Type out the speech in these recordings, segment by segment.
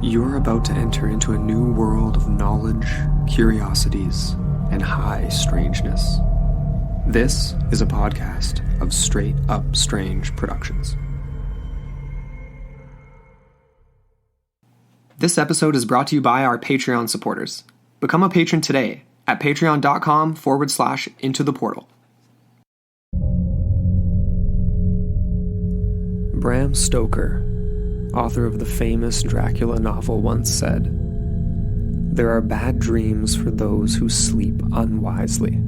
You're about to enter into a new world of knowledge, curiosities, and high strangeness. This is a podcast of Straight Up Strange Productions. This episode is brought to you by our Patreon supporters. Become a patron today at patreon.com/intotheportal. Bram Stoker, author of the famous Dracula novel, once said, "There are bad dreams for those who sleep unwisely,"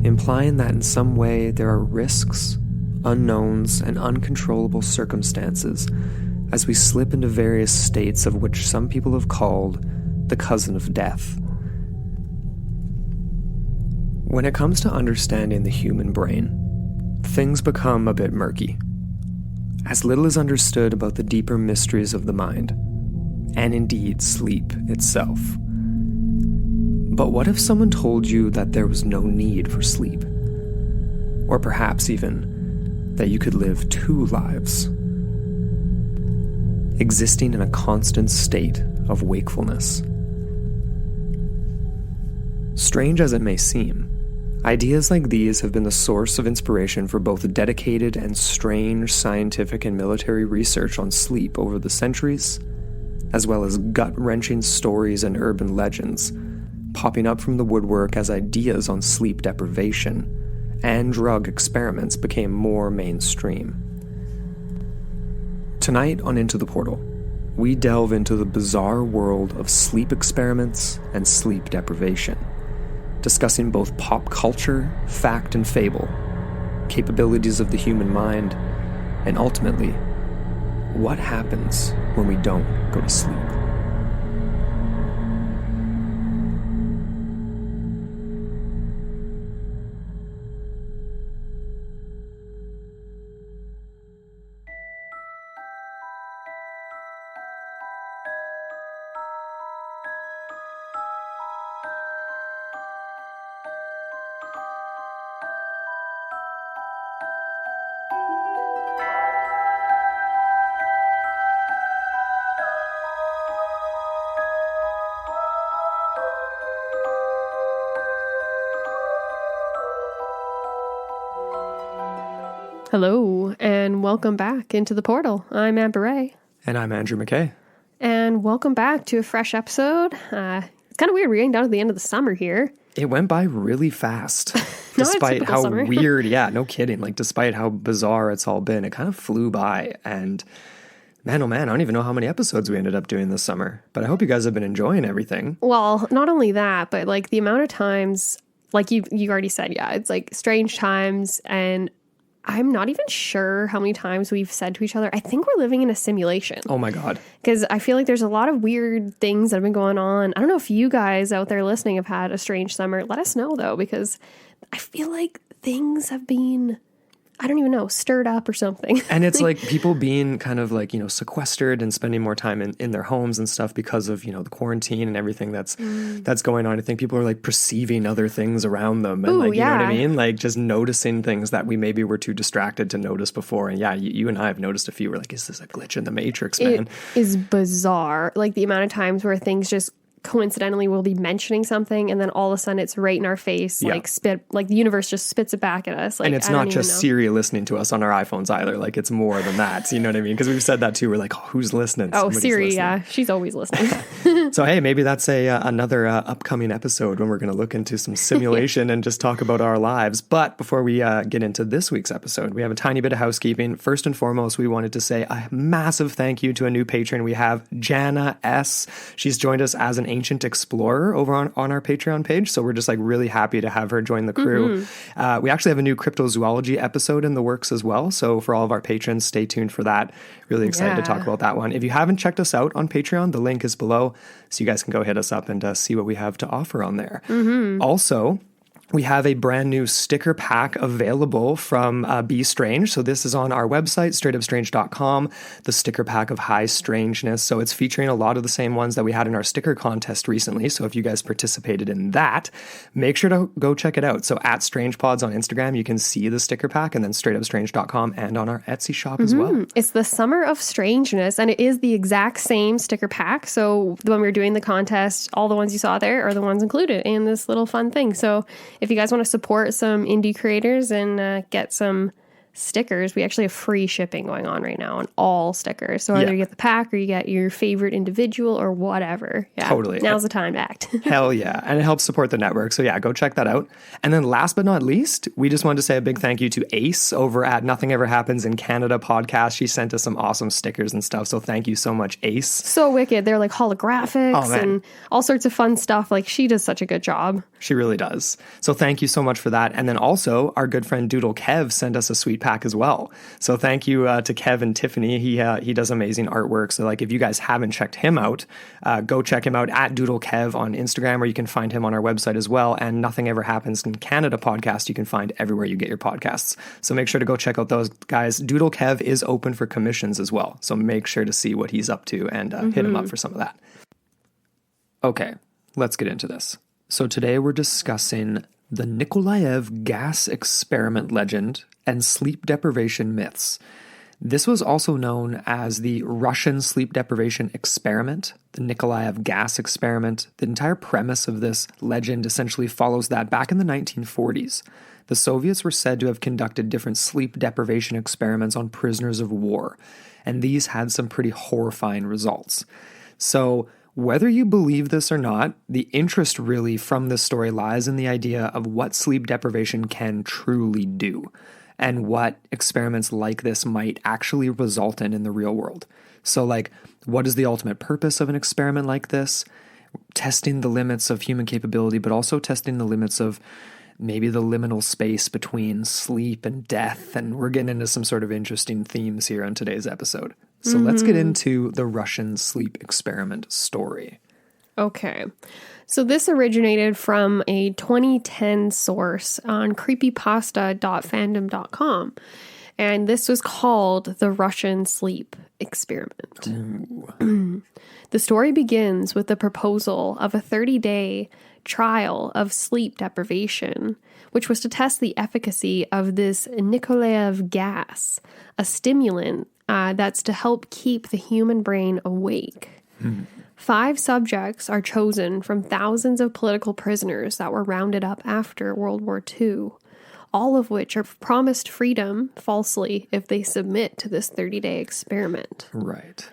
implying that in some way there are risks, unknowns, and uncontrollable circumstances as we slip into various states of which some people have called the cousin of death. When it comes to understanding the human brain, things become a bit murky. As little is understood about the deeper mysteries of the mind, and indeed sleep itself. But what if someone told you that there was no need for sleep? Or perhaps even that you could live two lives, existing in a constant state of wakefulness? Strange as it may seem, ideas like these have been the source of inspiration for both dedicated and strange scientific and military research on sleep over the centuries, as well as gut-wrenching stories and urban legends popping up from the woodwork as ideas on sleep deprivation and drug experiments became more mainstream. Tonight on Into the Portal, we delve into the bizarre world of sleep experiments and sleep deprivation, discussing both pop culture, fact and fable, capabilities of the human mind, and ultimately, what happens when we don't go to sleep. Hello, and welcome back into the portal. I'm Amber Ray. And I'm Andrew McKay. And welcome back to a fresh episode. It's kind of weird. We're getting down to the end of the summer here. It went by really fast. Despite how weird, no kidding. Despite how bizarre it's all been, it kind of flew by. And man, oh man, I don't even know how many episodes we ended up doing this summer. But I hope you guys have been enjoying everything. Well, not only that, but the amount of times, you already said, it's strange times, and I'm not even sure how many times we've said to each other, I think we're living in a simulation. Oh my God. Because I feel like there's a lot of weird things that have been going on. I don't know if you guys out there listening have had a strange summer. Let us know, though, because I feel like things have been, I don't even know, stirred up or something. And it's people being kind of sequestered and spending more time in their homes and stuff because of, the quarantine and everything that's going on. I think people are perceiving other things around them and you know what I mean? Just noticing things that we maybe were too distracted to notice before. And you and I have noticed a few. We're is this a glitch in the Matrix, man? It is bizarre. The amount of times where things just coincidentally we'll be mentioning something and then all of a sudden it's right in our face, the universe just spits it back at us. And it's not just Siri listening to us on our iPhones either. It's more than that. You know what I mean? Because we've said that too. We're who's listening? Somebody's Siri, listening. Yeah, she's always listening. So hey, maybe that's another upcoming episode when we're going to look into some simulation and just talk about our lives. But before we get into this week's episode, we have a tiny bit of housekeeping. First and foremost, we wanted to say a massive thank you to a new patron. We have Jana S. She's joined us as an ancient explorer over on our Patreon page. So we're just really happy to have her join the crew. Mm-hmm. We actually have a new cryptozoology episode in the works as well. So for all of our patrons, stay tuned for that. Really excited to talk about that one. If you haven't checked us out on Patreon, the link is below. So you guys can go hit us up and see what we have to offer on there. Mm-hmm. Also, we have a brand new sticker pack available from Be Strange. So this is on our website, straightupstrange.com, the sticker pack of High Strangeness. So it's featuring a lot of the same ones that we had in our sticker contest recently. So if you guys participated in that, make sure to go check it out. So at StrangePods on Instagram, you can see the sticker pack, and then straightupstrange.com and on our Etsy shop as well. It's the Summer of Strangeness, and it is the exact same sticker pack. So when we were doing the contest, all the ones you saw there are the ones included in this little fun thing. So if you guys want to support some indie creators and get some stickers, we actually have free shipping going on right now on all stickers. So either you get the pack or you get your favorite individual or whatever. Yeah, totally. Now's the time to act. Hell yeah. And it helps support the network. So yeah, go check that out. And then last but not least, we just wanted to say a big thank you to Ace over at Nothing Ever Happens in Canada podcast. She sent us some awesome stickers and stuff. So thank you so much, Ace. So wicked. They're like holographics and all sorts of fun stuff. Like, she does such a good job. She really does. So thank you so much for that. And then also our good friend Doodle Kev sent us a sweet pack as well. So thank you to Kev and Tiffany. He does amazing artwork. So like, if you guys haven't checked him out, go check him out at Doodle Kev on Instagram, or you can find him on our website as well. And Nothing Ever Happens in Canada podcast, you can find everywhere you get your podcasts. So make sure to go check out those guys. Doodle Kev is open for commissions as well. So make sure to see what he's up to and hit him up for some of that. Okay, let's get into this. So today we're discussing the Nikolaev gas experiment legend and sleep deprivation myths. This was also known as the Russian sleep deprivation experiment, the Nikolaev gas experiment. The entire premise of this legend essentially follows that back in the 1940s. The Soviets were said to have conducted different sleep deprivation experiments on prisoners of war, and these had some pretty horrifying results. So whether you believe this or not, the interest really from this story lies in the idea of what sleep deprivation can truly do, and what experiments like this might actually result in the real world. So like, what is the ultimate purpose of an experiment like this? Testing the limits of human capability, but also testing the limits of maybe the liminal space between sleep and death. And we're getting into some sort of interesting themes here on today's episode. So let's get into the Russian sleep experiment story. Okay. So this originated from a 2010 source on creepypasta.fandom.com. And this was called the Russian sleep experiment. The story begins with the proposal of a 30-day trial of sleep deprivation, which was to test the efficacy of this Nikolaev gas, a stimulant that's to help keep the human brain awake. 5 subjects are chosen from thousands of political prisoners that were rounded up after World War II, all of which are promised freedom falsely if they submit to this 30-day experiment. Right.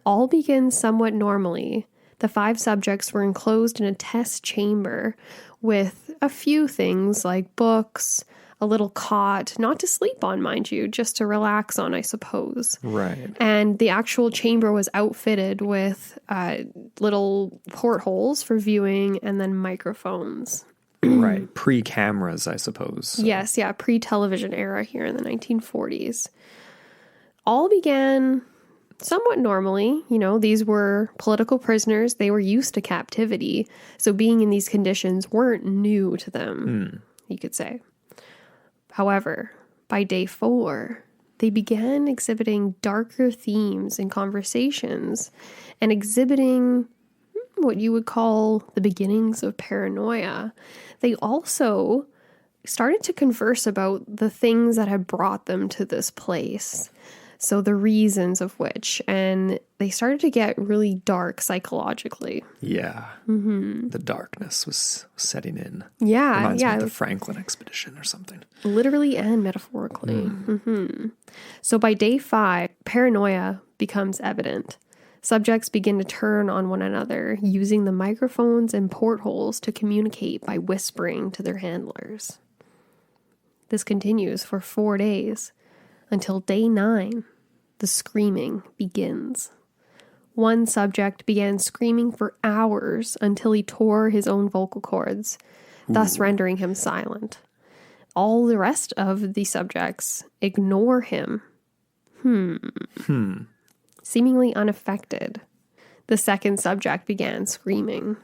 All begins somewhat normally. The 5 subjects were enclosed in a test chamber with a few things like books, a little cot, not to sleep on, mind you, just to relax on, I suppose. Right. And the actual chamber was outfitted with little portholes for viewing and then microphones. Right. Pre-cameras, I suppose. So. Yes, yeah, pre-television era here in the 1940s. All began somewhat normally. You know, these were political prisoners. They were used to captivity. So being in these conditions weren't new to them, you could say. However, by day 4, they began exhibiting darker themes in conversations and exhibiting what you would call the beginnings of paranoia. They also started to converse about the things that had brought them to this place. So the reasons of which, and they started to get really dark psychologically. Yeah. The darkness was setting in. Yeah. Reminds me of the Franklin expedition or something. Literally and metaphorically. So by day 5, paranoia becomes evident. Subjects begin to turn on one another, using the microphones and portholes to communicate by whispering to their handlers. This continues for 4 days, until day 9, the screaming begins. One subject began screaming for hours until he tore his own vocal cords, thus rendering him silent. All the rest of the subjects ignore him. Seemingly unaffected, the second subject began screaming.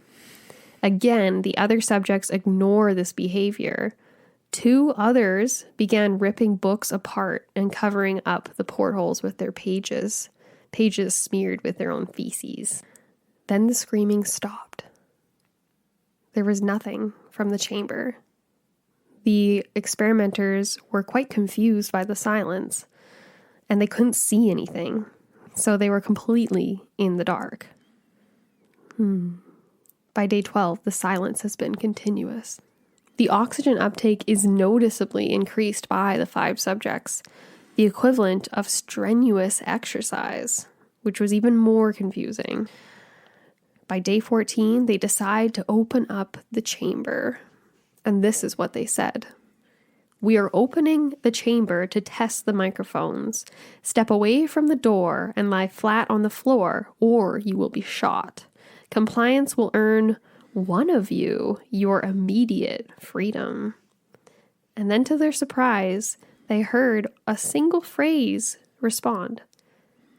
Again, the other subjects ignore this behavior. 2 others began ripping books apart and covering up the portholes with their pages smeared with their own feces. Then the screaming stopped. There was nothing from the chamber. The experimenters were quite confused by the silence, and they couldn't see anything, so they were completely in the dark. By day 12, the silence has been continuous. The oxygen uptake is noticeably increased by the 5 subjects, the equivalent of strenuous exercise, which was even more confusing. By day 14, they decide to open up the chamber. And this is what they said. We are opening the chamber to test the microphones. Step away from the door and lie flat on the floor, or you will be shot. Compliance will earn one of you your immediate freedom. And then to their surprise, they heard a single phrase respond.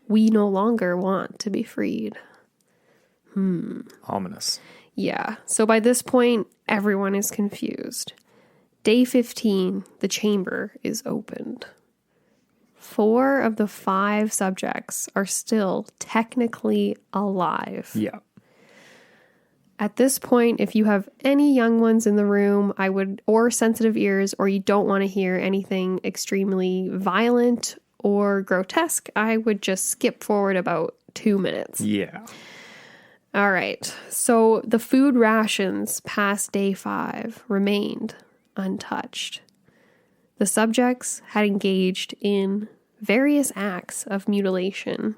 We no longer want to be freed. Ominous. Yeah, so by this point, everyone is confused. Day 15, the chamber is opened. 4 of the 5 subjects are still technically alive. Yeah. At this point, if you have any young ones in the room, or sensitive ears, or you don't want to hear anything extremely violent or grotesque, I would just skip forward about 2 minutes. Yeah. All right, so the food rations past day 5 remained untouched. The subjects had engaged in various acts of mutilation.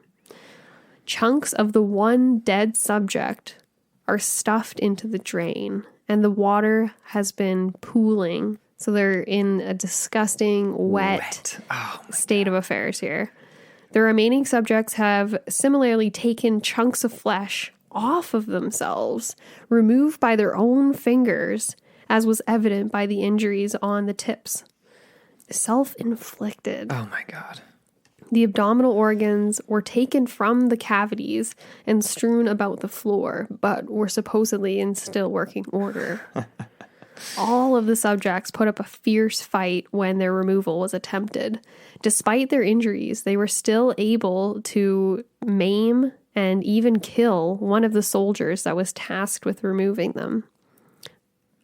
Chunks of the one dead subject are stuffed into the drain, and the water has been pooling. So they're in a disgusting, wet state of affairs here. The remaining subjects have similarly taken chunks of flesh off of themselves, removed by their own fingers, as was evident by the injuries on the tips. Self-inflicted. Oh my God. The abdominal organs were taken from the cavities and strewn about the floor, but were supposedly in still working order. All of the subjects put up a fierce fight when their removal was attempted. Despite their injuries, they were still able to maim and even kill one of the soldiers that was tasked with removing them.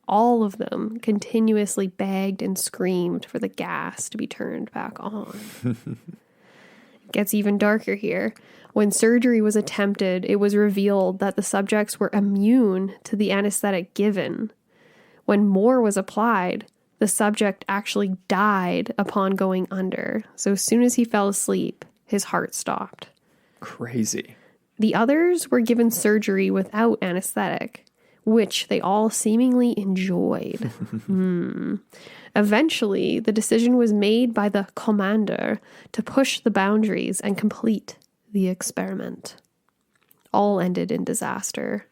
All of them continuously begged and screamed for the gas to be turned back on. It gets even darker here. When surgery was attempted, it was revealed that the subjects were immune to the anesthetic given. When more was applied, the subject actually died upon going under. So as soon as he fell asleep, his heart stopped. Crazy. The others were given surgery without anesthetic, which they all seemingly enjoyed. Eventually, the decision was made by the commander to push the boundaries and complete the experiment. All ended in disaster.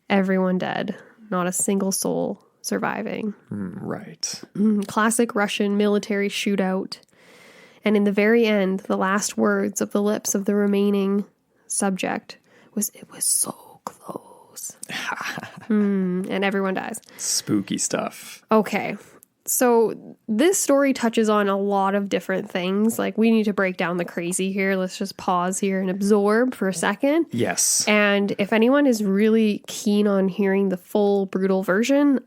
Everyone dead, not a single soul surviving. Right. Classic Russian military shootout. And in the very end, the last words of the lips of the remaining subject was, "It was so close." And everyone dies. Spooky stuff. Okay. So this story touches on a lot of different things. Like, we need to break down the crazy here. Let's just pause here and absorb for a second. Yes. And if anyone is really keen on hearing the full brutal version,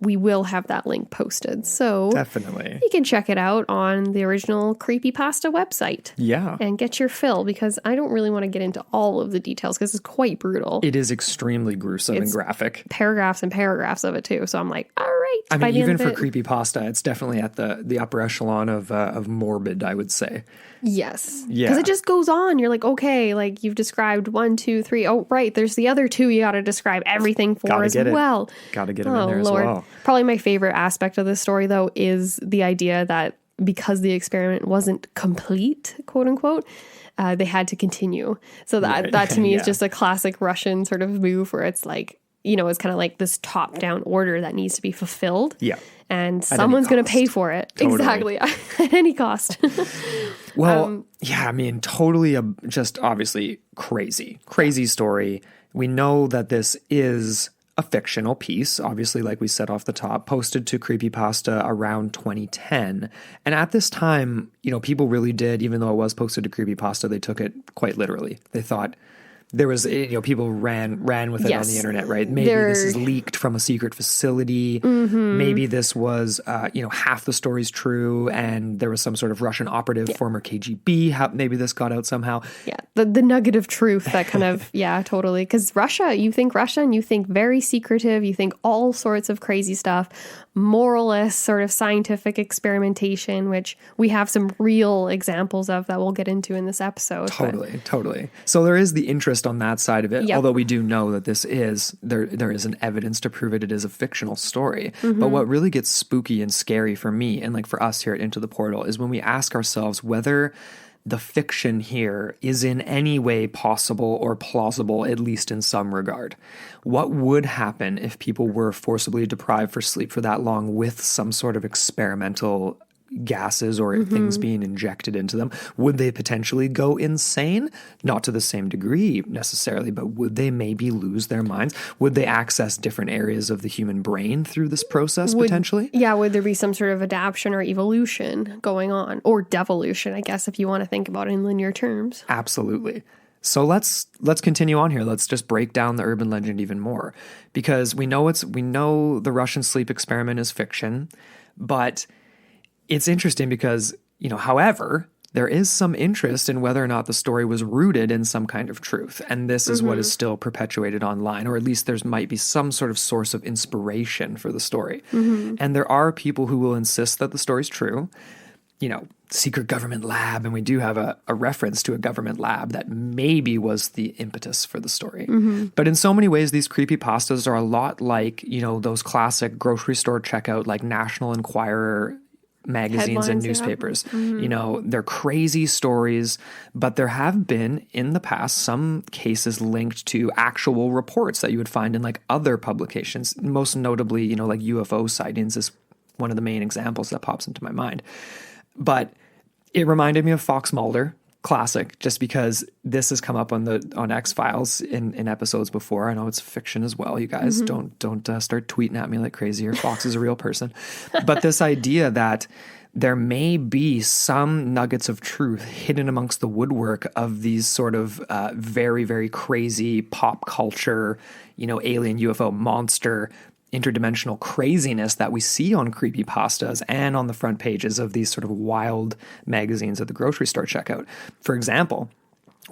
we will have that link posted. So Definitely. you can check it out on the original Creepypasta website. Yeah. And get your fill, because I don't really want to get into all of the details because it's quite brutal. It is extremely gruesome and graphic. Paragraphs and paragraphs of it too. So I'm like, all right. I mean, even for creepypasta, it's definitely at the upper echelon of morbid, I would say. Yes. Yeah. Because it just goes on. You're like, okay, like you've described 1, 2, 3. Oh, right. There's the other 2 you got to describe everything for as well. Got to get them in there as well. Probably my favorite aspect of this story, though, is the idea that because the experiment wasn't complete, quote unquote, they had to continue. So that to me is just a classic Russian sort of move where it's like, you know, it's kind of like this top-down order that needs to be fulfilled. Yeah. And someone's going to pay for it. Totally. Exactly. At any cost. Well, yeah, I mean, totally just obviously crazy story. We know that this is a fictional piece, obviously, like we said off the top, posted to Creepypasta around 2010. And at this time, people really did, even though it was posted to Creepypasta, they took it quite literally. They thought there was, people ran with it on the internet, right? Maybe this is leaked from a secret facility. Maybe this was, half the story's true, and there was some sort of Russian operative, former KGB. Maybe this got out somehow. Yeah, the nugget of truth that kind of, totally. Because Russia, you think Russia and you think very secretive, you think all sorts of crazy stuff, moralist sort of scientific experimentation, which we have some real examples of that we'll get into in this episode. Totally. So there is the interest on that side of it, although we do know that there isn't evidence to prove it is a fictional story. But what really gets spooky and scary for me, and like for us here at Into the Portal, is when we ask ourselves whether the fiction here is in any way possible or plausible, at least in some regard. What would happen if people were forcibly deprived for sleep for that long with some sort of experimental gases or things being injected into them? Would they potentially go insane? Not to the same degree necessarily, but would they maybe lose their minds? Would they access different areas of the human brain through this process potentially? Yeah, would there be some sort of adaptation or evolution going on? Or devolution, I guess, if you want to think about it in linear terms. Absolutely. So let's continue on here. Let's just break down the urban legend even more, because we know the Russian sleep experiment is fiction, but it's interesting because, however, there is some interest in whether or not the story was rooted in some kind of truth. And this is what is still perpetuated online, or at least there might be some sort of source of inspiration for the story. And there are people who will insist that the story's true. Secret government lab, and we do have a reference to a government lab that maybe was the impetus for the story. But in so many ways, these creepypastas are a lot like, those classic grocery store checkout, like National Enquirer magazines and newspapers. They're crazy stories, but there have been in the past some cases linked to actual reports that you would find in like other publications. Most notably, like UFO sightings is one of the main examples that pops into my mind. But it reminded me of Fox Mulder, classic, just because this has come up on X-Files in episodes before. I know it's fiction as well. You guys don't start tweeting at me like crazy, or Fox is a real person. But this idea that there may be some nuggets of truth hidden amongst the woodwork of these sort of very, very crazy pop culture, alien UFO monster interdimensional craziness that we see on creepypastas and on the front pages of these sort of wild magazines at the grocery store checkout. For example,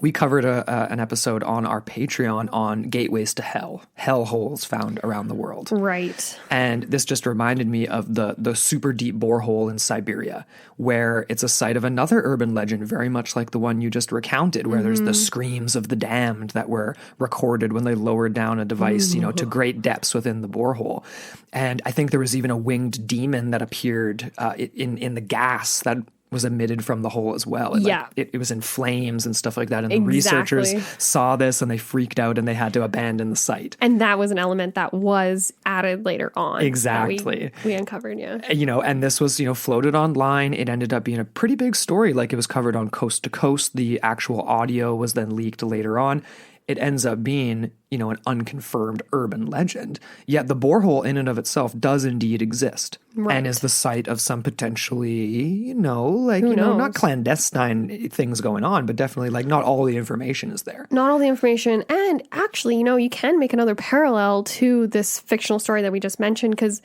we covered an episode on our Patreon on gateways to hell, hellholes found around the world. Right. And this just reminded me of the super deep borehole in Siberia, where it's a site of another urban legend, very much like the one you just recounted, where there's the screams of the damned that were recorded when they lowered down a device, to great depths within the borehole. And I think there was even a winged demon that appeared in the gas that was emitted from the hole as well. And it was in flames and stuff like that. And the researchers saw this and they freaked out and they had to abandon the site. And that was an element that was added later on. Exactly. We uncovered, and this was, floated online. It ended up being a pretty big story. Like, it was covered on Coast to Coast. The actual audio was then leaked later on. It ends up being, an unconfirmed urban legend. Yet the borehole in and of itself does indeed exist. Right. And is the site of some potentially, not clandestine things going on, but definitely like not all the information is there. Not all the information. And actually, you can make another parallel to this fictional story that we just mentioned, because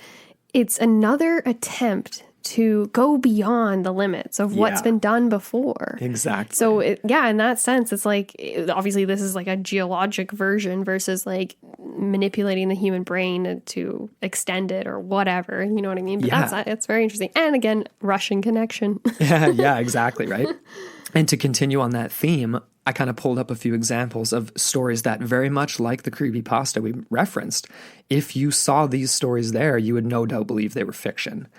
it's another attempt to go beyond the limits of what's been done before. Exactly. So, in that sense, it's like, obviously this is like a geologic version versus like manipulating the human brain to extend it or whatever. You know what I mean? But it's very interesting. And again, Russian connection. Yeah, exactly, right? And to continue on that theme, I kind of pulled up a few examples of stories that very much like the creepypasta we referenced. If you saw these stories there, you would no doubt believe they were fiction.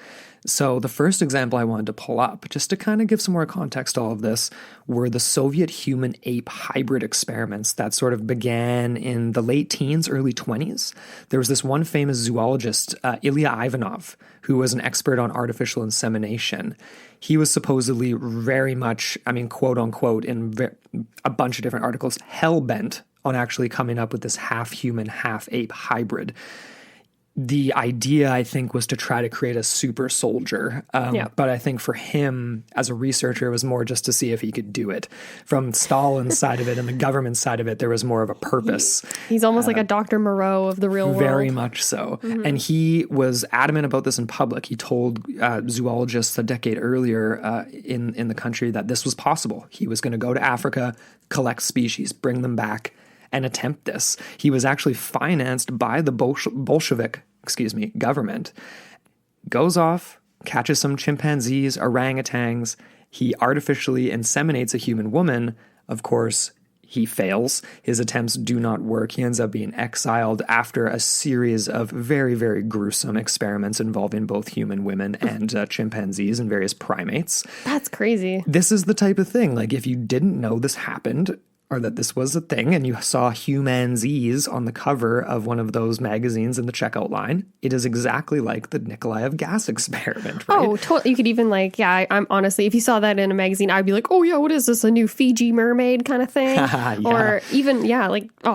So the first example I wanted to pull up, just to kind of give some more context to all of this, were the Soviet human-ape hybrid experiments that sort of began in the late teens, early 20s. There was this one famous zoologist, Ilya Ivanov, who was an expert on artificial insemination. He was supposedly very much, quote unquote, in a bunch of different articles, hell-bent on actually coming up with this half-human, half-ape hybrid. The idea, I think, was to try to create a super soldier. But I think for him, as a researcher, it was more just to see if he could do it. From Stalin's side of it and the government side of it, there was more of a purpose. He's almost like a Dr. Moreau of the real world. Very much so. Mm-hmm. And he was adamant about this in public. He told zoologists a decade earlier in the country that this was possible. He was going to go to Africa, collect species, bring them back, and attempt this. He was actually financed by the Bolshevik government, goes off, catches some chimpanzees, orangutans. He artificially inseminates a human woman. Of course, he fails. His attempts do not work. He ends up being exiled after a series of very, very gruesome experiments involving both human women and chimpanzees and various primates. That's crazy. This is the type of thing, like if you didn't know this happened, or that this was a thing, and you saw Humanzees on the cover of one of those magazines in the checkout line, it is exactly like the Nikolaev gas experiment, right? Oh, totally. You could even I'm honestly, if you saw that in a magazine, I'd be like, oh yeah, what is this, a new Fiji mermaid kind of thing? Yeah. Or even,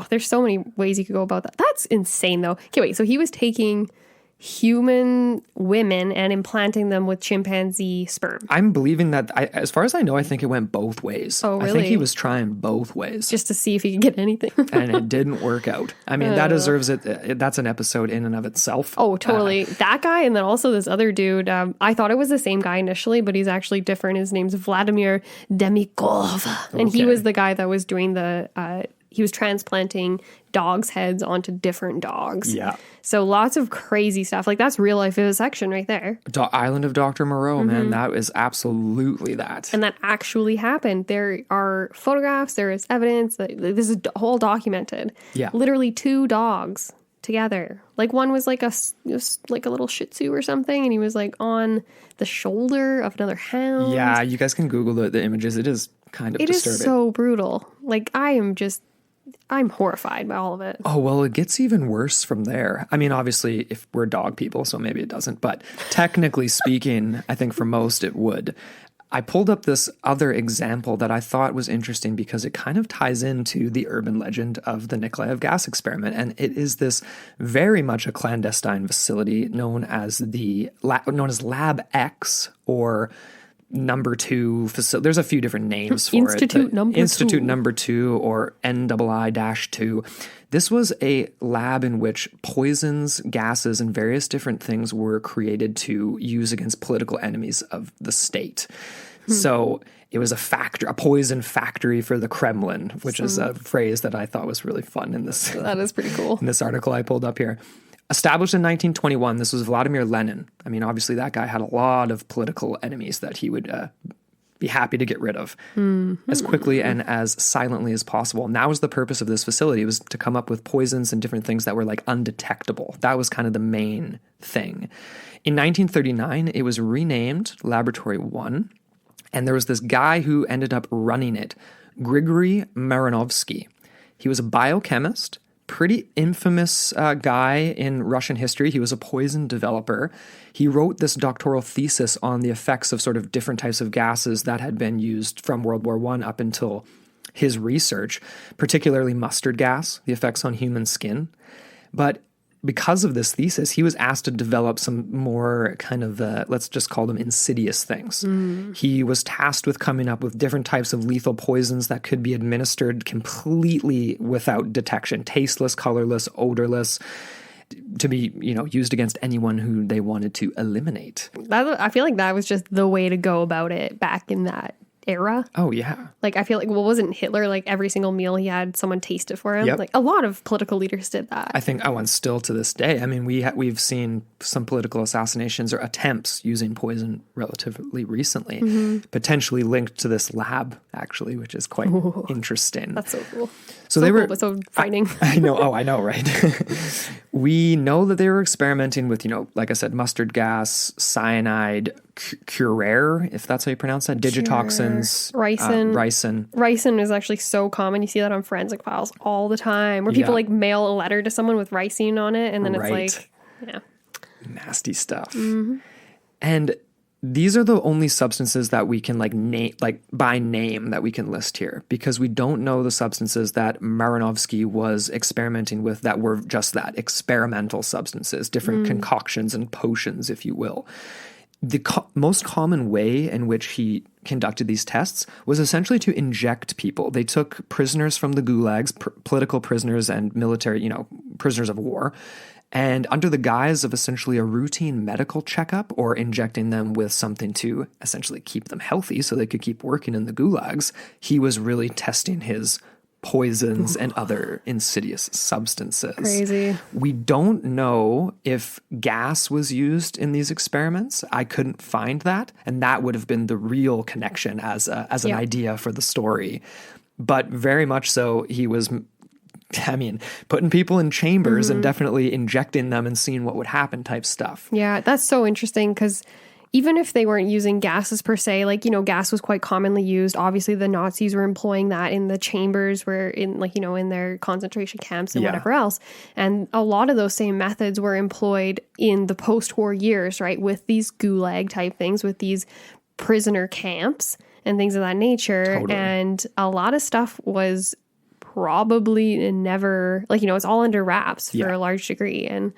there's so many ways you could go about that. That's insane though. Okay, wait, so he was taking human women and implanting them with chimpanzee sperm. I'm believing that, as far as I know, I think it went both ways. Oh, really? I think he was trying both ways. Just to see if he could get anything. And it didn't work out. That deserves it. That's an episode in and of itself. Oh, totally. That guy, and then also this other dude. I thought it was the same guy initially, but he's actually different. His name's Vladimir Demikov. And he was the guy that was doing he was transplanting dogs' heads onto different dogs. Yeah. So lots of crazy stuff. Like that's real life vivisection right there. Island of Dr. Moreau, man. That is absolutely that. And that actually happened. There are photographs, there is evidence. This is whole documented. Yeah. Literally 2 dogs together. Like one was like a little Shih Tzu or something, and he was like on the shoulder of another hound. Yeah, you guys can Google the images. It is kind of disturbing. It is so brutal. Like I'm horrified by all of it. Oh, well, it gets even worse from there. Obviously, if we're dog people, so maybe it doesn't. But technically speaking, I think for most it would. I pulled up this other example that I thought was interesting because it kind of ties into the urban legend of the Nikolaev gas experiment. And it is this very much a clandestine facility known as Lab X, or Number 2 facility. There's a few different names for Institute it. Number 2. Institute Number 2 or NII-2. This was a lab in which poisons, gases, and various different things were created to use against political enemies of the state. So it was a poison factory for the Kremlin, which is a phrase that I thought was really fun in this. That is pretty cool. In this article I pulled up here. Established in 1921, this was Vladimir Lenin. Obviously that guy had a lot of political enemies that he would be happy to get rid of as quickly and as silently as possible. And that was the purpose of this facility. It was to come up with poisons and different things that were like undetectable. That was kind of the main thing. In 1939, it was renamed Laboratory 1. And there was this guy who ended up running it, Grigory Marinovsky. He was a biochemist, pretty infamous guy in Russian history. He was a poison developer. He wrote this doctoral thesis on the effects of sort of different types of gases that had been used from World War I up until his research, particularly mustard gas, the effects on human skin. But because of this thesis, he was asked to develop some more kind of, let's just call them insidious things. He was tasked with coming up with different types of lethal poisons that could be administered completely without detection, tasteless, colorless, odorless, to be, used against anyone who they wanted to eliminate. I feel like that was just the way to go about it back in that era. Oh, yeah. Like, I feel like, wasn't Hitler, like, every single meal he had, someone taste it for him? Yep. Like, a lot of political leaders did that. I think, and still to this day, we've seen some political assassinations or attempts using poison relatively recently, potentially linked to this lab, actually, which is quite interesting. That's so cool. So they were cool, but so frightening. I know. Oh, I know, right? We know that they were experimenting with, like I said, mustard gas, cyanide, curare, if that's how you pronounce that, digitoxins, ricin. Ricin is actually so common. You see that on forensic files all the time, where people like mail a letter to someone with ricin on it, and then it's like, yeah, nasty stuff. And these are the only substances that we can name, by name, that we can list here, because we don't know the substances that Maranovsky was experimenting with that were just that, experimental substances, different concoctions and potions, if you will. The most common way in which he conducted these tests was essentially to inject people. They took prisoners from the gulags, political prisoners and military, prisoners of war, and under the guise of essentially a routine medical checkup or injecting them with something to essentially keep them healthy so they could keep working in the gulags, he was really testing his poisons and other insidious substances. Crazy. We don't know if gas was used in these experiments. I couldn't find that, and that would have been the real connection as an idea for the story. But very much so, he was, putting people in chambers and definitely injecting them and seeing what would happen type stuff. Yeah, that's so interesting, because even if they weren't using gases per se, gas was quite commonly used. Obviously, the Nazis were employing that in the chambers where in their concentration camps and whatever else. And a lot of those same methods were employed in the post-war years, right? With these gulag type things, with these prisoner camps and things of that nature. Totally. And a lot of stuff was probably never, it's all under wraps for a large degree. And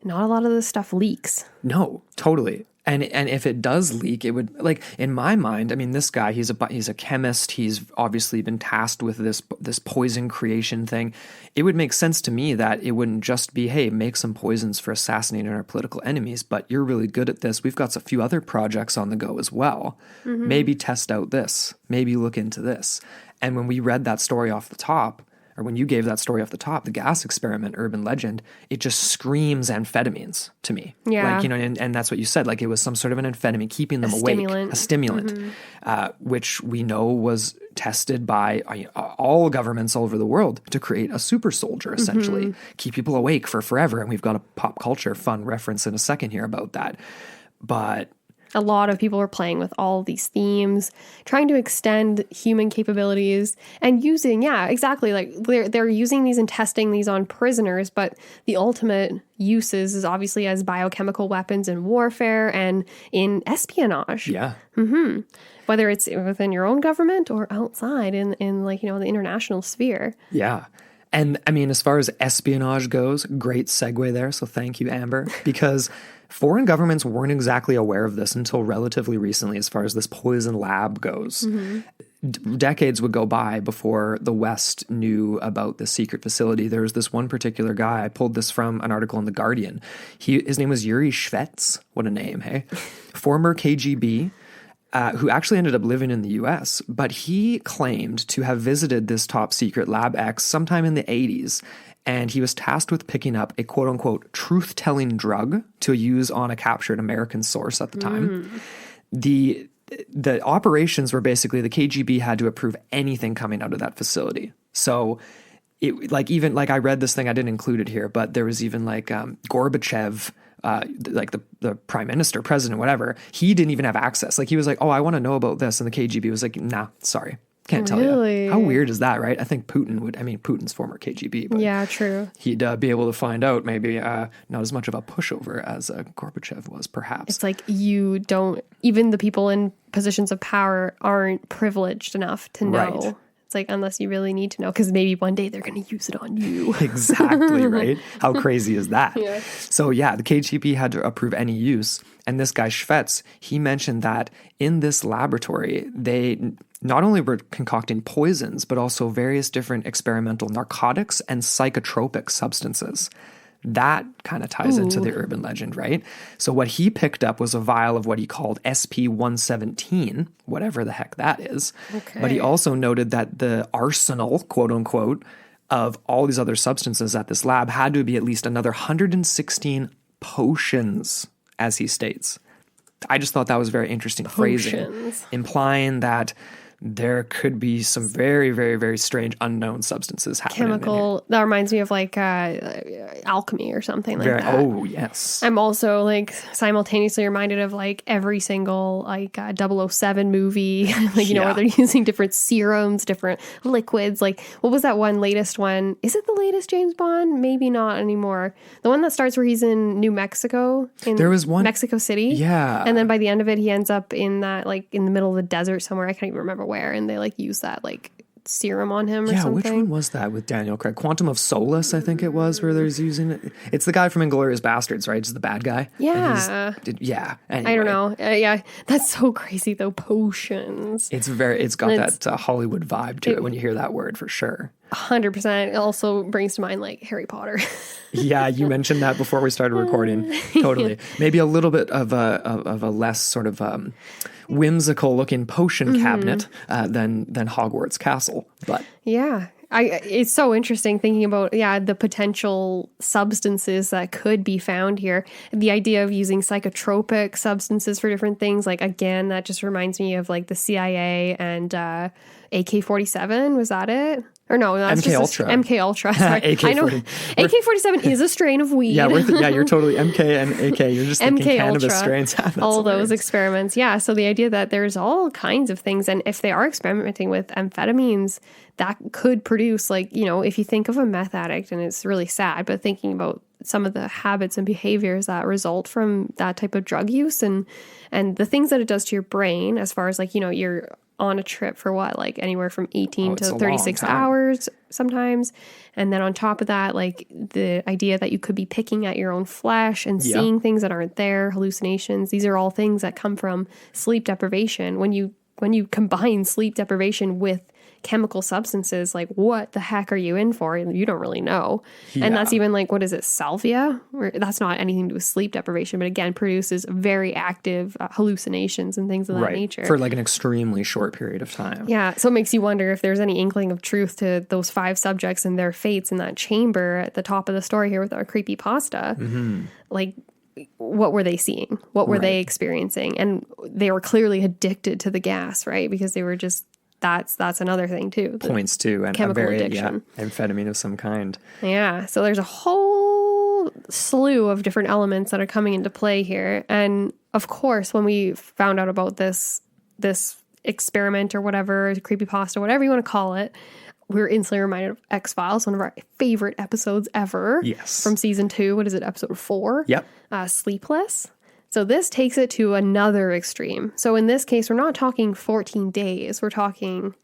not a lot of this stuff leaks. No, totally. And if it does leak, it would, in my mind, this guy, he's a chemist. He's obviously been tasked with this poison creation thing. It would make sense to me that it wouldn't just be, hey, make some poisons for assassinating our political enemies, but you're really good at this. We've got a few other projects on the go as well. Maybe test out this. Maybe look into this. And when we read that story off the top, or when you gave that story off the top, the gas experiment, urban legend, it just screams amphetamines to me. Yeah. And that's what you said. It was some sort of an amphetamine keeping them awake. A stimulant, which we know was tested by all governments all over the world to create a super soldier, essentially. Keep people awake for forever. And we've got a pop culture fun reference in a second here about that. But a lot of people are playing with all these themes, trying to extend human capabilities and using, exactly. They're using these and testing these on prisoners, but the ultimate uses is obviously as biochemical weapons in warfare and in espionage. Yeah. Whether it's within your own government or outside in the international sphere. Yeah. And as far as espionage goes, great segue there. So thank you, Amber, because foreign governments weren't exactly aware of this until relatively recently as far as this poison lab goes. Decades would go by before the West knew about the secret facility. There was this one particular guy, I pulled this from an article in The Guardian. His name was Yuri Shvets. What a name, hey? Former KGB, who actually ended up living in the US, but he claimed to have visited this top secret Lab X sometime in the 80s. And he was tasked with picking up a quote-unquote truth-telling drug to use on a captured American source at the time. The operations were basically the KGB had to approve anything coming out of that facility. So it I read this thing, I didn't include it here, but there was even Gorbachev, the prime minister, president, whatever, he didn't even have access. He was like, oh, I want to know about this. And the KGB was like, nah, sorry. Can't tell you. How weird is that, right? I think Putin would, Putin's former KGB, but yeah, true. He'd be able to find out maybe not as much of a pushover as Gorbachev was, perhaps. It's even the people in positions of power aren't privileged enough to know. Right. It's unless you really need to know, because maybe one day they're going to use it on you. Exactly, right? How crazy is that? Yeah. So the KGB had to approve any use. And this guy Shvets, he mentioned that in this laboratory, they not only were concocting poisons, but also various different experimental narcotics and psychotropic substances. That kind of ties into the urban legend, right? So what he picked up was a vial of what he called SP-117, whatever the heck that is. Okay. But he also noted that the arsenal, quote unquote, of all these other substances at this lab had to be at least another 116 potions, as he states. I just thought that was very interesting phrasing, implying that there could be some very, very, very strange unknown substances happening. Chemical, that reminds me of like alchemy or something like that. Oh, yes. I'm also like simultaneously reminded of like every single like 007 movie, like, you know, where they're using different serums, different liquids. Like, what was that one latest one? Is it the latest James Bond? Maybe not anymore. The one that starts where he's in New Mexico, there was one, Mexico City. Yeah. And then by the end of it, he ends up in that, like in the middle of the desert somewhere. I can't even remember where. And they like use that like serum on him or something. Yeah, which one was that with Daniel Craig? Quantum of Solace, I think it was, where there's using it. It's the guy from Inglourious Bastards, right? It's the bad guy. Yeah. Yeah. Anyway. I don't know. Yeah, that's so crazy though. Potions. It's got that Hollywood vibe to it when you hear that word, for sure. 100%. It also brings to mind like Harry Potter. Yeah, you mentioned that before we started recording. Totally. Maybe a little bit of a less sort of whimsical looking potion cabinet than Hogwarts Castle, but yeah. It's so interesting thinking about, the potential substances that could be found here. The idea of using psychotropic substances for different things, like, again, that just reminds me of like the CIA and AK-47. Was that it? Or no, that's MK Ultra. MK Ultra. Sorry. I know AK-47 is a strain of weed. Yeah, you're totally MK and AK. You're just thinking MK cannabis Ultra, strains. all those experiments. Yeah, so the idea that there's all kinds of things, and if they are experimenting with amphetamines, that could produce, like, you know, if you think of a meth addict, and it's really sad, but thinking about some of the habits and behaviors that result from that type of drug use and the things that it does to your brain, as far as like, you know, you're on a trip for what, like anywhere from 18 to 36 hours sometimes. And then on top of that, like the idea that you could be picking at your own flesh and seeing things that aren't there, hallucinations. These are all things that come from sleep deprivation. When you combine sleep deprivation with chemical substances, like what the heck are you in for? You don't really know. Yeah. And that's even like, what is it, salvia? That's not anything to do with sleep deprivation, but again, produces very active hallucinations and things of that nature. For like an extremely short period of time. Yeah. So it makes you wonder if there's any inkling of truth to those 5 subjects and their fates in that chamber at the top of the story here with our creepypasta. Mm-hmm. Like, what were they seeing? What were they experiencing? And they were clearly addicted to the gas, right? Because they were just, that's another thing too. Points to and chemical addiction. Amphetamine of some kind. Yeah. So there's a whole slew of different elements that are coming into play here. And of course, when we found out about this experiment or whatever, creepypasta, whatever you want to call it, we were instantly reminded of X-Files, one of our favorite episodes ever. Yes. From season 2. What is it? Episode 4? Yep. Sleepless. So this takes it to another extreme. So in this case, we're not talking 14 days. We're talking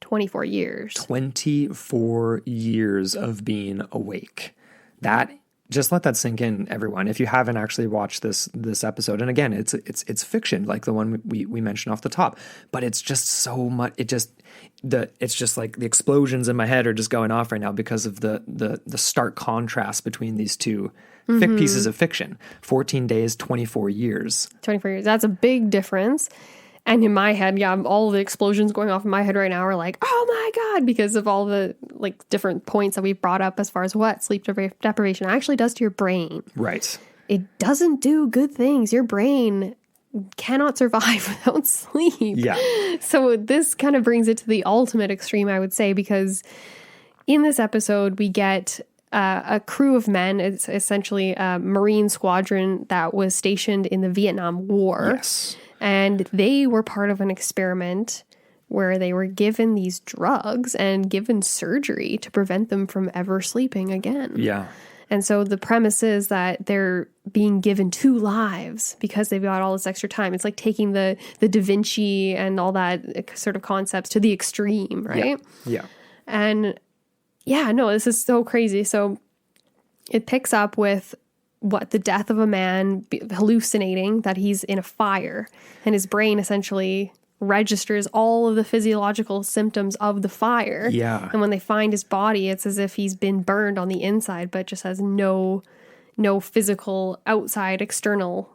24 years. 24 years of being awake. Just let that sink in, everyone. If you haven't actually watched this episode, and again, it's fiction, like the one we mentioned off the top, but it's just so much. It's just like the explosions in my head are just going off right now because of the stark contrast between these two thick pieces of fiction. 14 days, 24 years. 24 years. That's a big difference. And in my head, all the explosions going off in my head right now are like, oh my God, because of all the like different points that we've brought up as far as what sleep deprivation actually does to your brain. Right. It doesn't do good things. Your brain cannot survive without sleep. Yeah. So this kind of brings it to the ultimate extreme, I would say, because in this episode, we get a crew of men. It's essentially a Marine squadron that was stationed in the Vietnam War. Yes. And they were part of an experiment where they were given these drugs and given surgery to prevent them from ever sleeping again. Yeah. And so the premise is that they're being given 2 lives because they've got all this extra time. It's like taking the Da Vinci and all that sort of concepts to the extreme, right? Yeah. And this is so crazy. So it picks up with the death of a man hallucinating that he's in a fire, and his brain essentially registers all of the physiological symptoms of the fire. Yeah. And when they find his body, it's as if he's been burned on the inside, but just has no physical outside external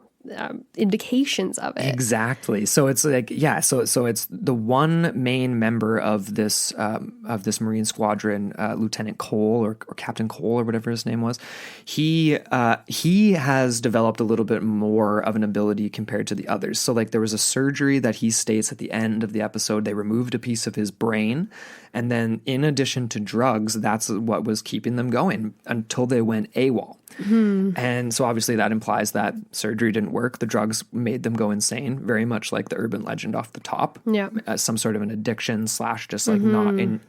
indications of it. Exactly. So it's like, yeah. So it's the one main member of this Marine squadron, Lieutenant Cole or Captain Cole or whatever his name was. He has developed a little bit more of an ability compared to the others. So like there was a surgery that he states at the end of the episode. They removed a piece of his brain, and then in addition to drugs, that's what was keeping them going until they went AWOL. And so obviously that implies that surgery didn't work. The drugs made them go insane, very much like the urban legend off the top. Yeah. Some sort of an addiction / just like not in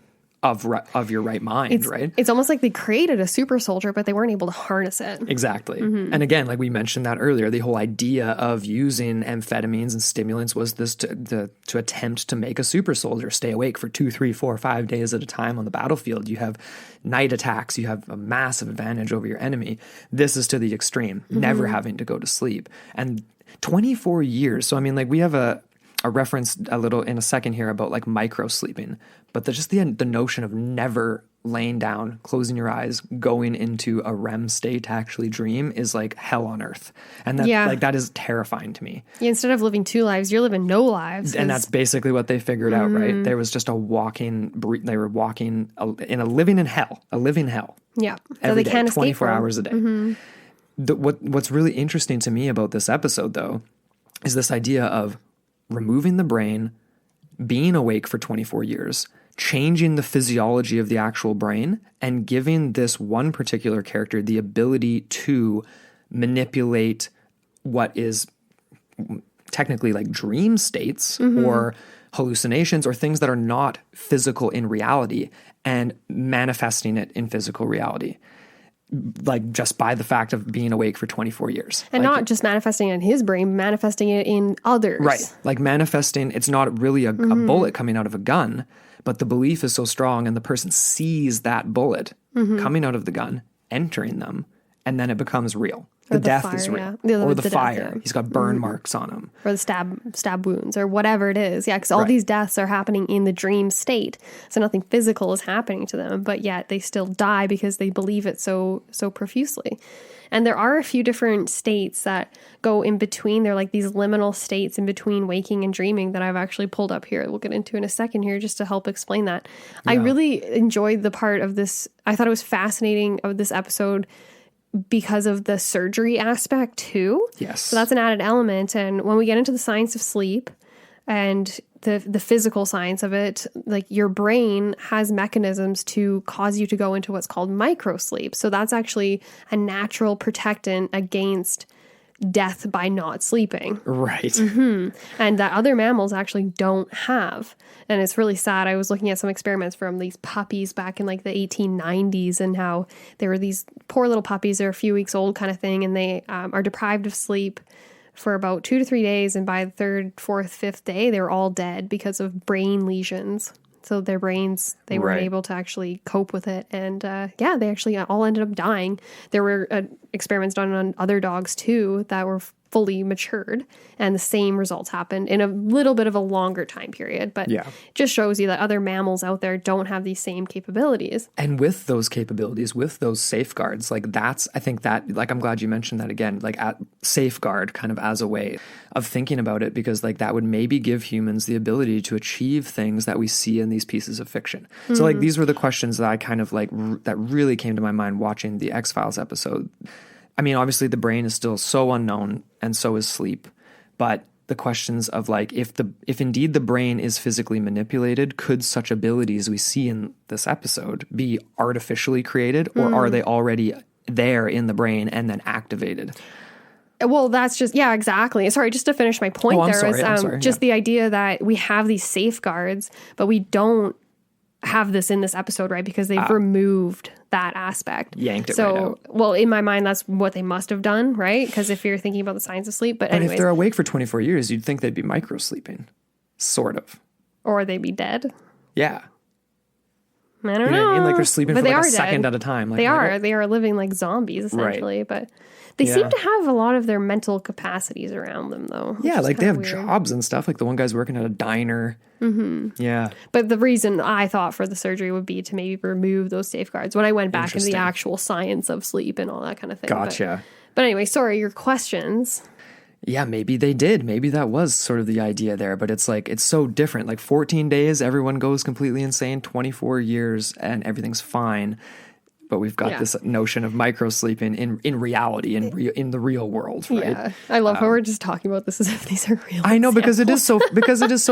of your right mind, right? It's almost like they created a super soldier, but they weren't able to harness it. Exactly. And again, like we mentioned that earlier, the whole idea of using amphetamines and stimulants was this to attempt to make a super soldier stay awake for 2, 3, 4, 5 days at a time on the battlefield. You have night attacks. You have a massive advantage over your enemy. This is to the extreme, never having to go to sleep. And 24 years. So, I mean, like we have a reference a little in a second here about like micro sleeping, but the notion of never laying down, closing your eyes, going into a REM state to actually dream is like hell on earth. And that, like, that is terrifying to me. Yeah, instead of living 2 lives, you're living no lives. And that's basically what they figured out, right? There was just they were walking in a living hell. Yeah. Every they day, can't 24 escape hours a day. What's really interesting to me about this episode, though, is this idea of removing the brain, being awake for 24 years, changing the physiology of the actual brain, and giving this one particular character the ability to manipulate what is technically like dream states or hallucinations or things that are not physical in reality and manifesting it in physical reality. Like just by the fact of being awake for 24 years. And like, not just manifesting it in his brain, manifesting it in others. Right. Like manifesting, it's not really a bullet coming out of a gun, but the belief is so strong and the person sees that bullet coming out of the gun, entering them, and then it becomes real. The death fire, is real. yeah. Or the fire. Death, yeah. He's got burn marks on him. Or the stab wounds or whatever it is. Yeah, because all these deaths are happening in the dream state. So nothing physical is happening to them, but yet they still die because they believe it so profusely. And there are a few different states that go in between. They're like these liminal states in between waking and dreaming that I've actually pulled up here. We'll get into in a second here just to help explain that. Yeah. I really enjoyed the part of this. I thought it was fascinating of this episode because of the surgery aspect too. Yes. So that's an added element. And when we get into the science of sleep and the physical science of it, like your brain has mechanisms to cause you to go into what's called microsleep. So that's actually a natural protectant against death by not sleeping. Right. And that other mammals actually don't have. And it's really sad. I was looking at some experiments from these puppies back in like the 1890s and how they were these poor little puppies. They're a few weeks old kind of thing. And they are deprived of sleep for about 2 to 3 days. And by the 3rd, 4th, 5th day, they were all dead because of brain lesions. So their brains, they weren't able to actually cope with it. And they actually all ended up dying. There were experiments done on other dogs too that were fully matured, and the same results happened in a little bit of a longer time period. But it just shows you that other mammals out there don't have these same capabilities. And with those capabilities, with those safeguards, like that's, I think that, like, I'm glad you mentioned that again, like at safeguard kind of as a way of thinking about it, because like that would maybe give humans the ability to achieve things that we see in these pieces of fiction. So like these were the questions that I kind of like, that really came to my mind watching the X-Files episode. I mean, obviously the brain is still so unknown, and so is sleep, but the questions of like, if indeed the brain is physically manipulated, could such abilities we see in this episode be artificially created, or are they already there in the brain and then activated? Well, that's just, yeah, exactly. Sorry, just to finish my point the idea that we have these safeguards, but we don't have this in this episode, right? Because they've removed that aspect. Yanked it right out. Well, in my mind, that's what they must have done, right? Because if you're thinking about the science of sleep, but anyways. If they're awake for 24 years, you'd think they'd be micro-sleeping. Sort of. Or they'd be dead. Yeah. I don't know. What I mean? Like they're sleeping but for like a second dead. at a time. Like, They are living like zombies, essentially. Right. But they seem to have a lot of their mental capacities around them, though. Yeah, like they have jobs and stuff. Like the one guy's working at a diner. Mm-hmm. Yeah. But the reason I thought for the surgery would be to maybe remove those safeguards when I went back into the actual science of sleep and all that kind of thing. Gotcha. But anyway, sorry, your questions. Yeah, maybe they did. Maybe that was sort of the idea there, but it's like, it's so different. Like 14 days, everyone goes completely insane, 24 years, and everything's fine. But we've got this notion of micro sleeping in reality, in the real world, right? Yeah, I love how we're just talking about this as if these are real. I know, because it is so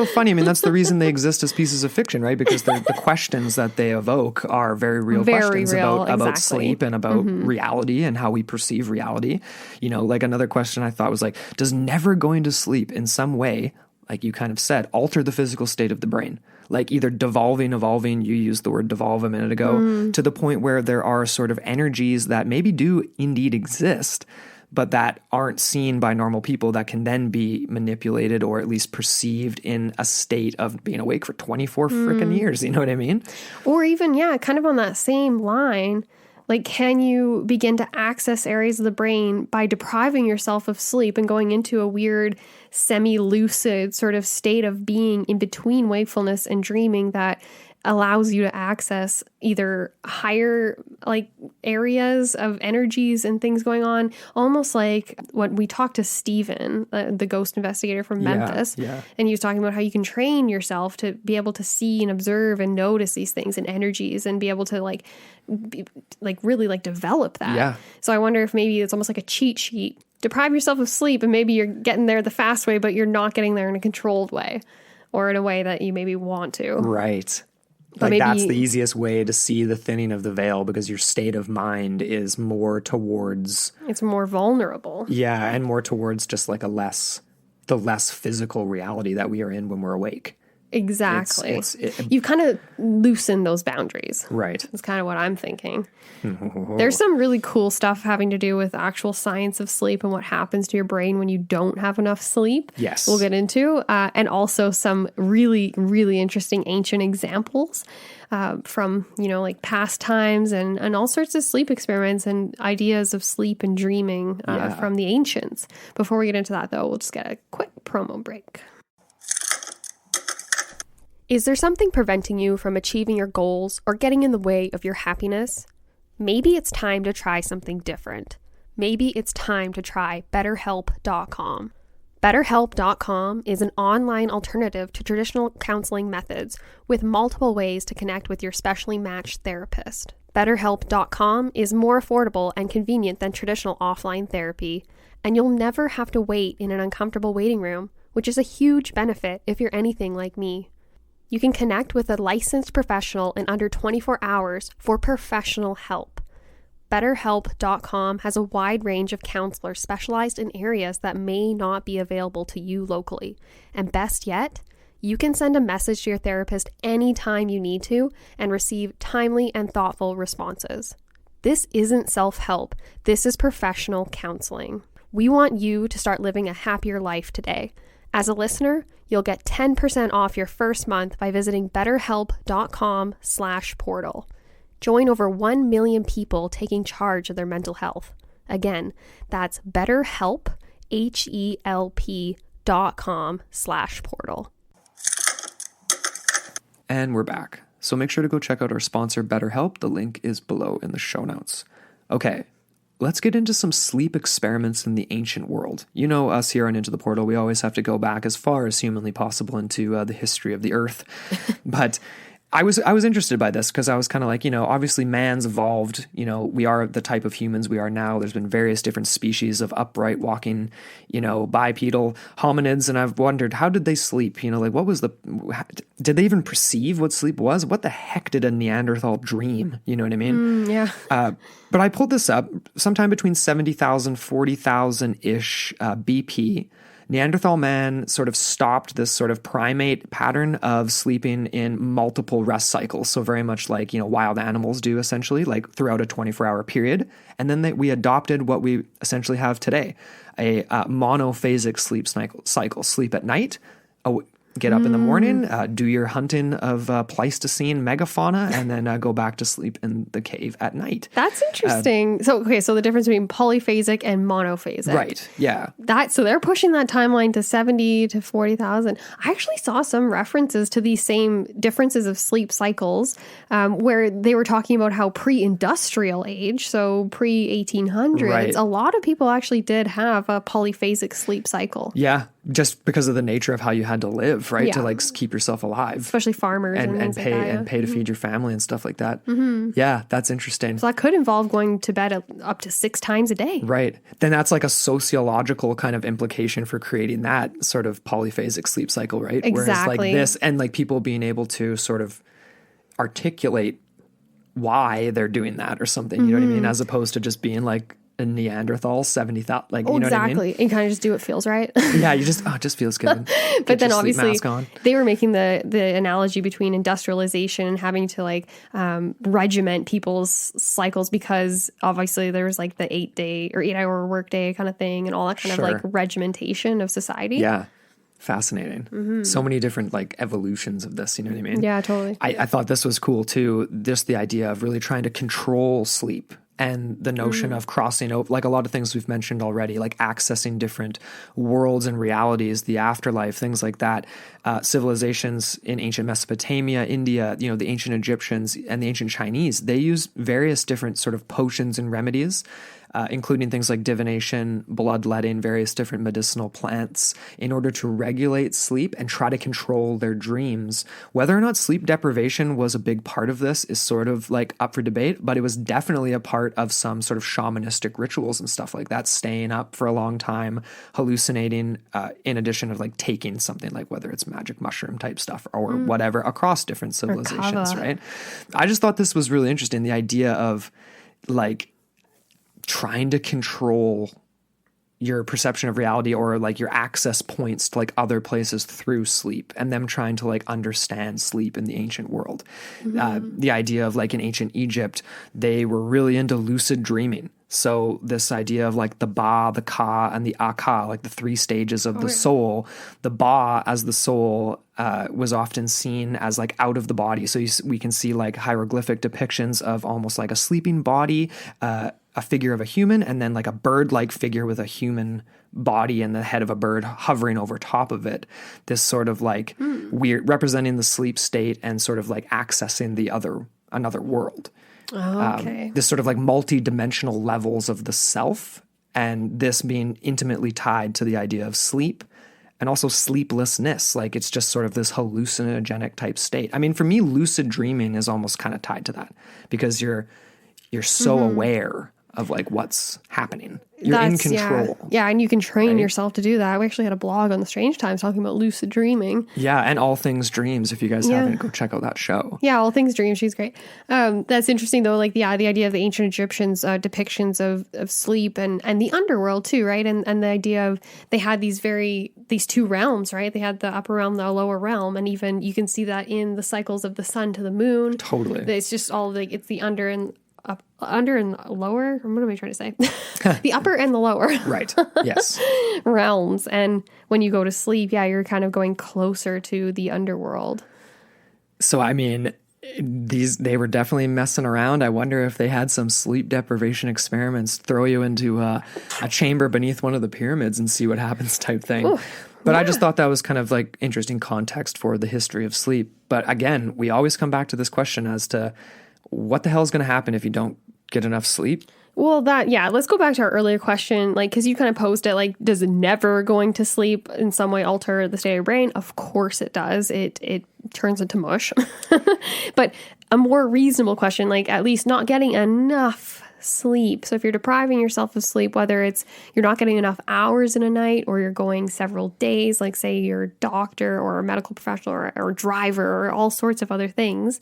funny. I mean, that's the reason they exist as pieces of fiction, right? Because the questions that they evoke are very real questions about sleep and about reality and how we perceive reality. You know, like another question I thought was like, does never going to sleep in some way, like you kind of said, alter the physical state of the brain? Like either evolving, you used the word devolve a minute ago, to the point where there are sort of energies that maybe do indeed exist, but that aren't seen by normal people, that can then be manipulated or at least perceived in a state of being awake for 24 freaking years. You know what I mean? Or even, kind of on that same line, like, can you begin to access areas of the brain by depriving yourself of sleep and going into a weird semi-lucid sort of state of being in between wakefulness and dreaming that allows you to access either higher like areas of energies and things going on, almost like what we talked to Steven, the ghost investigator from Memphis, and he was talking about how you can train yourself to be able to see and observe and notice these things and energies and be able to really develop that. Yeah. So I wonder if maybe it's almost like a cheat sheet. Deprive yourself of sleep and maybe you're getting there the fast way, but you're not getting there in a controlled way or in a way that you maybe want to. Right. Like that's the easiest way to see the thinning of the veil, because your state of mind is more towards... It's more vulnerable. Yeah, and more towards just like the less physical reality that we are in when we're awake. Exactly. You kind of loosen those boundaries. Right. That's kind of what I'm thinking. There's some really cool stuff having to do with actual science of sleep and what happens to your brain when you don't have enough sleep. Yes. We'll get into. And also some really, really interesting ancient examples from, like past times and all sorts of sleep experiments and ideas of sleep and dreaming from the ancients. Before we get into that, though, we'll just get a quick promo break. Is there something preventing you from achieving your goals or getting in the way of your happiness? Maybe it's time to try something different. Maybe it's time to try BetterHelp.com. BetterHelp.com is an online alternative to traditional counseling methods with multiple ways to connect with your specially matched therapist. BetterHelp.com is more affordable and convenient than traditional offline therapy, and you'll never have to wait in an uncomfortable waiting room, which is a huge benefit if you're anything like me. You can connect with a licensed professional in under 24 hours for professional help. BetterHelp.com has a wide range of counselors specialized in areas that may not be available to you locally. And best yet, you can send a message to your therapist anytime you need to and receive timely and thoughtful responses. This isn't self-help. This is professional counseling. We want you to start living a happier life today. As a listener, you'll get 10% off your first month by visiting betterhelp.com/portal. Join over 1 million people taking charge of their mental health. Again, that's betterhelp, HELP.com/portal. And we're back. So make sure to go check out our sponsor, BetterHelp. The link is below in the show notes. Okay. Let's get into some sleep experiments in the ancient world. You know us here on Into the Portal, we always have to go back as far as humanly possible into the history of the earth. But I was interested by this because I was kind of like, obviously man's evolved. We are the type of humans we are now. There's been various different species of upright walking, bipedal hominids. And I've wondered, how did they sleep? What was did they even perceive what sleep was? What the heck did a Neanderthal dream? You know what I mean? Yeah. But I pulled this up sometime between 70,000, 40,000-ish BP. Neanderthal man sort of stopped this sort of primate pattern of sleeping in multiple rest cycles. So very much like, wild animals do essentially, like throughout a 24-hour period. And then we adopted what we essentially have today, a monophasic sleep cycle, sleep at night, get up in the morning, do your hunting of Pleistocene megafauna, and then go back to sleep in the cave at night. That's interesting. So the difference between polyphasic and monophasic. Right. Yeah. So they're pushing that timeline to 70 to 40,000. I actually saw some references to these same differences of sleep cycles, where they were talking about how pre-industrial age, so pre-1800s, Right. a lot of people actually did have a polyphasic sleep cycle. Yeah. Just because of the nature of how you had to live, right? Yeah. To like keep yourself alive. Especially farmers and things pay like that. and pay to feed your family and stuff like that. Mm-hmm. Yeah, that's interesting. So that could involve going to bed up to 6 times a day. Right. Then that's like a sociological kind of implication for creating that sort of polyphasic sleep cycle, right? Whereas like Exactly. this, and like people being able to sort of articulate why they're doing that or something, you know what I mean? As opposed to just being like a Neanderthal, 70,000, like, you know what I mean? Exactly. And kind of just do what feels right. Yeah, you just, it just feels good. But then your sleep obviously mask on. they were making the analogy between industrialization and having to like regiment people's cycles, because obviously there was like the 8-hour workday kind of thing and all that kind of like Sure. regimentation of society. Yeah. Fascinating. So many different like evolutions of this, you know what I mean? Yeah, totally. I thought this was cool too. Just the idea of really trying to control sleep and the notion of crossing over, like a lot of things we've mentioned already, like accessing different worlds and realities, the afterlife, things like that. Civilizations in ancient Mesopotamia, India, you know, the ancient Egyptians and the ancient Chinese, they use various different sort of potions and remedies, including things like divination, bloodletting, various different medicinal plants, in order to regulate sleep and try to control their dreams. Whether or not sleep deprivation was a big part of this is sort of like up for debate, but it was definitely a part of some sort of shamanistic rituals and stuff like that, staying up for a long time, hallucinating, in addition of like taking something like whether it's magic mushroom type stuff or whatever across different civilizations, kava. right? I just thought this was really interesting, the idea of like trying to control your perception of reality or like your access points to like other places through sleep, and them trying to like understand sleep in the ancient world. The idea of like in ancient Egypt, they were really into lucid dreaming. So this idea of like the Ba, the Ka, and the Aka, like the 3 stages of the soul. The Ba as the soul was often seen as like out of the body. So we can see like hieroglyphic depictions of almost like a sleeping body, a figure of a human, and then like a bird-like figure with a human body and the head of a bird hovering over top of it. This sort of like weird, representing the sleep state and sort of like accessing another world. Okay. This sort of like multi-dimensional levels of the self, and this being intimately tied to the idea of sleep and also sleeplessness. Like it's just sort of this hallucinogenic type state. I mean, for me, lucid dreaming is almost kind of tied to that, because you're so aware of like what's happening. You're in control. Yeah, and you can train yourself to do that. We actually had a blog on the Strange Times talking about lucid dreaming. Yeah, and All Things Dreams. If you guys haven't, go check out that show. Yeah, All Things Dream. She's great. That's interesting though. Like the idea of the ancient Egyptians' depictions of sleep and the underworld too, right? And the idea of they had these 2 realms, right? They had the upper realm, the lower realm, and even you can see that in the cycles of the sun to the moon. Totally. It's just all like it's the under and lower. What am I trying to say? The upper and the lower. Right. Yes. realms. And when you go to sleep, you're kind of going closer to the underworld. So, I mean, they were definitely messing around. I wonder if they had some sleep deprivation experiments, throw you into a chamber beneath one of the pyramids and see what happens type thing. Ooh, but I just thought that was kind of like interesting context for the history of sleep. But again, we always come back to this question as to what the hell is going to happen if you don't get enough sleep? Well, let's go back to our earlier question, like, because you kind of posed it, like, does never going to sleep in some way alter the state of your brain? Of course it does. It turns into mush. But a more reasonable question, like, at least not getting enough sleep. So if you're depriving yourself of sleep, whether it's you're not getting enough hours in a night or you're going several days, like say you're a doctor or a medical professional or a driver or all sorts of other things,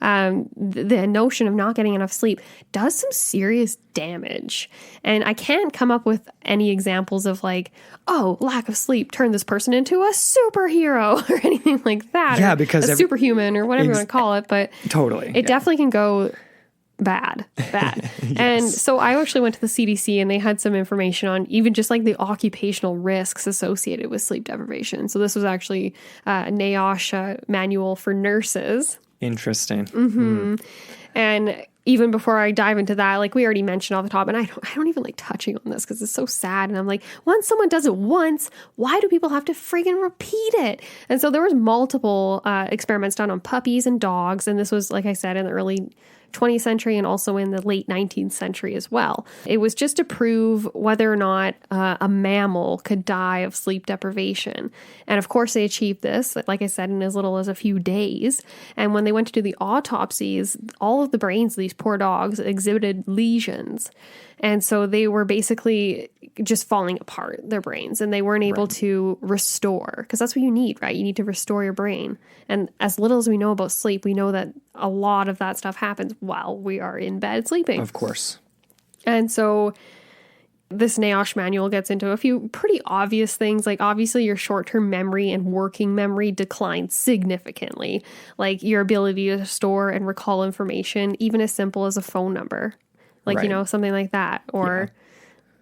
the notion of not getting enough sleep does some serious damage. And I can't come up with any examples of like, oh, lack of sleep turned this person into a superhero or anything like that. Yeah, because a superhuman or whatever you want to call it. But totally, it definitely can go bad. And so I actually went to the CDC and they had some information on even just like the occupational risks associated with sleep deprivation. So this was actually a NIOSH manual for nurses. Interesting. And even before I dive into that, like we already mentioned off the top, and I don't even like touching on this because it's so sad. And I'm like, once someone does it once, why do people have to friggin' repeat it? And so there was multiple experiments done on puppies and dogs. And this was, like I said, in the early 20th century and also in the late 19th century as well. It was just to prove whether or not a mammal could die of sleep deprivation. And of course they achieved this, like I said, in as little as a few days. And when they went to do the autopsies, all of the brains of these poor dogs exhibited lesions. And so they were basically just falling apart, their brains, and they weren't able to restore, because that's what you need, right? You need to restore your brain. And as little as we know about sleep, we know that a lot of that stuff happens while we are in bed sleeping. Of course. And so this NIOSH manual gets into a few pretty obvious things. Like obviously your short-term memory and working memory declines significantly. Like your ability to store and recall information, even as simple as a phone number. Like, you know, something like that. Or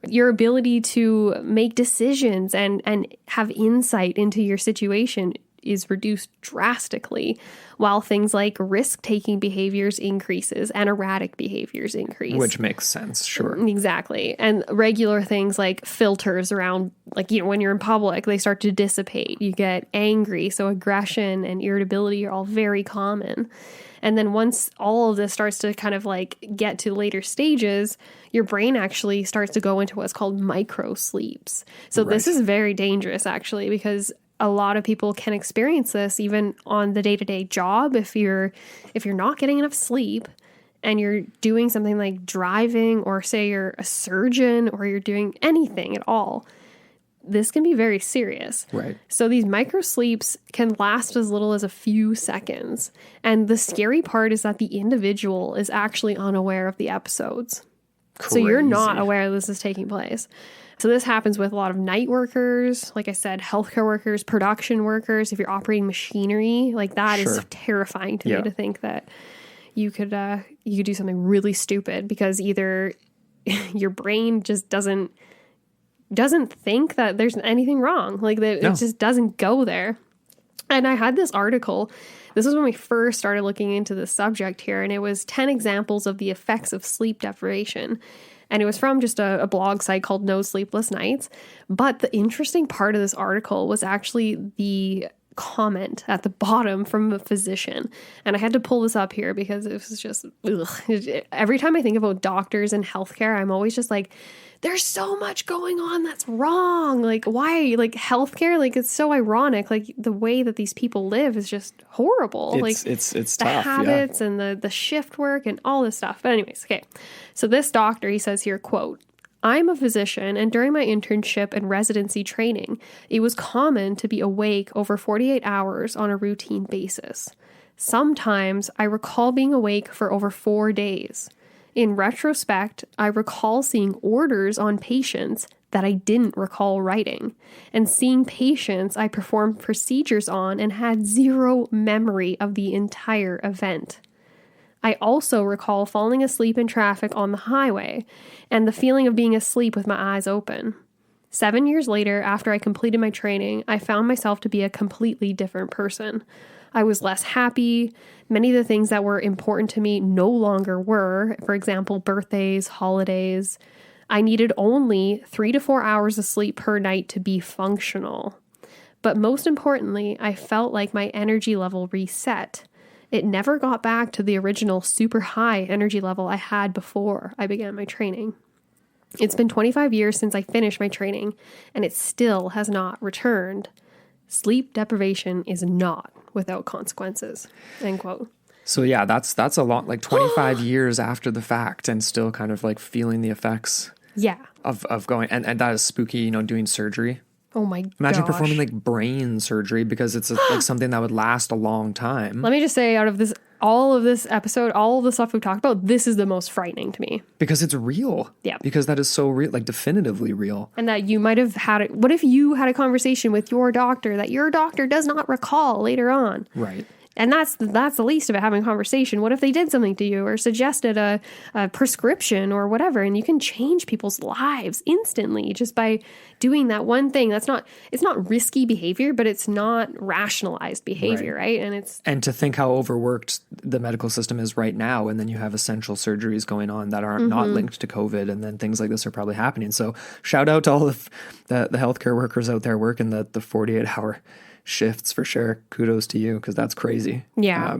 your ability to make decisions and have insight into your situation is reduced drastically, while things like risk-taking behaviors increases and erratic behaviors increase. Which makes sense, sure. Exactly. And regular things like filters around, like, you know, when you're in public, they start to dissipate. You get angry. So aggression and irritability are all very common. And then once all of this starts to kind of like get to later stages, your brain actually starts to go into what's called micro sleeps. So this is very dangerous actually, because a lot of people can experience this even on the day-to-day job. If you're not getting enough sleep and you're doing something like driving, or say you're a surgeon, or you're doing anything at all, this can be very serious. Right. So these micro sleeps can last as little as a few seconds. And the scary part is that the individual is actually unaware of the episodes. Crazy. So you're not aware this is taking place. So this happens with a lot of night workers, like I said, healthcare workers, production workers. If you're operating machinery, like that is terrifying to me to think that you could do something really stupid because either your brain just doesn't think that there's anything wrong. Like it just doesn't go there. And I had this article. This was when we first started looking into this subject here, and it was 10 examples of the effects of sleep deprivation. And it was from just a blog site called No Sleepless Nights. But the interesting part of this article was actually the comment at the bottom from a physician. And I had to pull this up here because it was just, every time I think about doctors and healthcare, I'm always just like, there's so much going on that's wrong. Like, why? Like, healthcare, like, it's so ironic. Like, the way that these people live is just horrible. It's the tough, habits and the shift work and all this stuff. But anyways, okay. So this doctor, he says here, quote, "I'm a physician, and during my internship and residency training, it was common to be awake over 48 hours on a routine basis. Sometimes I recall being awake for over 4 days. In retrospect, I recall seeing orders on patients that I didn't recall writing, and seeing patients I performed procedures on and had zero memory of the entire event. I also recall falling asleep in traffic on the highway and the feeling of being asleep with my eyes open. 7 years later, after I completed my training, I found myself to be a completely different person. I was less happy. Many of the things that were important to me no longer were, for example, birthdays, holidays. I needed only 3 to 4 hours of sleep per night to be functional. But most importantly, I felt like my energy level reset. It never got back to the original super high energy level I had before I began my training. It's been 25 years since I finished my training, and it still has not returned. Sleep deprivation is not without consequences." End quote. So yeah, that's a lot, like 25 years after the fact, and still kind of like feeling the effects of going, and that is spooky, you know, doing surgery. Oh my god. Imagine performing like brain surgery, because it's like something that would last a long time. Let me just say, out of this, all of this episode, all of the stuff we've talked about, this is the most frightening to me. Because it's real. Yeah. Because that is so real, like definitively real. And that you might have had it. What if you had a conversation with your doctor that your doctor does not recall later on? Right. And that's the least of it, having a conversation. What if they did something to you or suggested a prescription or whatever? And you can change people's lives instantly just by doing that one thing. It's not risky behavior, but it's not rationalized behavior, right? And to think how overworked the medical system is right now, and then you have essential surgeries going on that are not linked to COVID, and then things like this are probably happening. So shout out to all of the healthcare workers out there working the 48-hour shifts for sure. Kudos to you, because that's crazy. Yeah.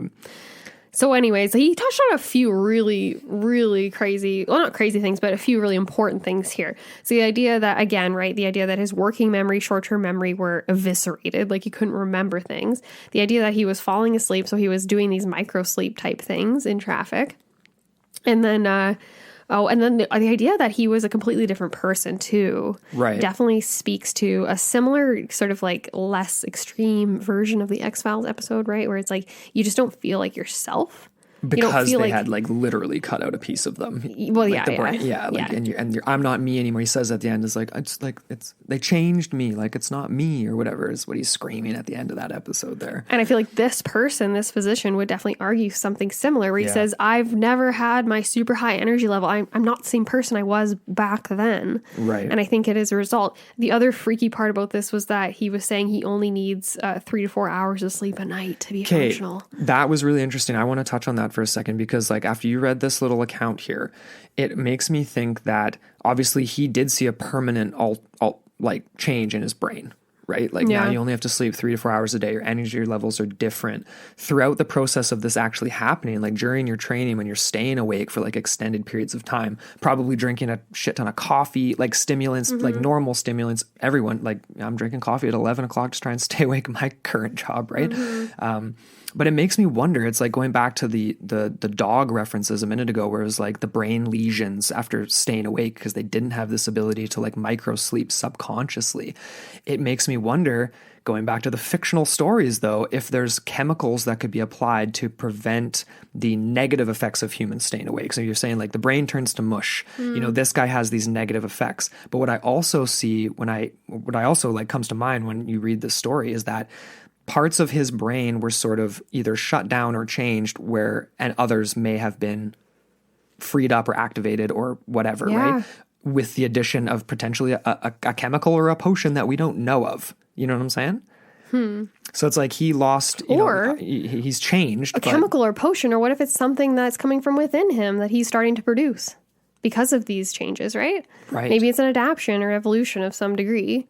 So anyways, he touched on a few really, really crazy, well, not crazy things, but a few really important things here. So the idea that, again, right, the idea that his working memory, short-term memory were eviscerated, like he couldn't remember things. The idea that he was falling asleep, so he was doing these micro sleep type things in traffic. And then, the idea that he was a completely different person too, right, definitely speaks to a similar sort of like less extreme version of the X-Files episode, right? Where it's like, you just don't feel like yourself. Because they had like literally cut out a piece of them. Well, like the brain. And you're, I'm not me anymore. He says at the end, they changed me. Like, it's not me or whatever is what he's screaming at the end of that episode there. And I feel like this physician would definitely argue something similar where he says, I've never had my super high energy level. I'm not the same person I was back then. Right. And I think it is a result. The other freaky part about this was that he was saying he only needs 3 to 4 hours of sleep a night to be functional. That was really interesting. I want to touch on that for a second, because like after you read this little account here, it makes me think that obviously he did see a permanent like change in his brain, right? Like now you only have to sleep 3 to 4 hours a day. Your energy levels are different throughout the process of this actually happening. Like during your training, when you're staying awake for like extended periods of time, probably drinking a shit ton of coffee, like stimulants, like normal stimulants. Everyone, like I'm drinking coffee at 11 o'clock to try and stay awake in my current job, right? But it makes me wonder, it's like going back to the dog references a minute ago, where it was like the brain lesions after staying awake because they didn't have this ability to like micro sleep subconsciously. It makes me wonder, going back to the fictional stories though, if there's chemicals that could be applied to prevent the negative effects of humans staying awake. So you're saying like the brain turns to mush, you know, this guy has these negative effects. But what I also see what I also like comes to mind when you read this story is that parts of his brain were sort of either shut down or changed, and others may have been freed up or activated or whatever, right? With the addition of potentially a chemical or a potion that we don't know of. You know what I'm saying? So it's like he lost, he's changed. A chemical or potion, or what if it's something that's coming from within him that he's starting to produce because of these changes, right? Right. Maybe it's an adaptation or evolution of some degree.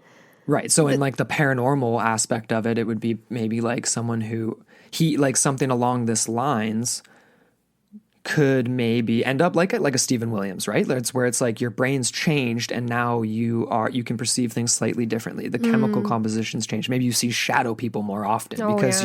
Right. So in like the paranormal aspect of it, it would be maybe like someone who something along this lines could maybe end up like a Stephen Williams, right? That's where it's like your brain's changed and now you can perceive things slightly differently. The chemical composition's changed. Maybe you see shadow people more often because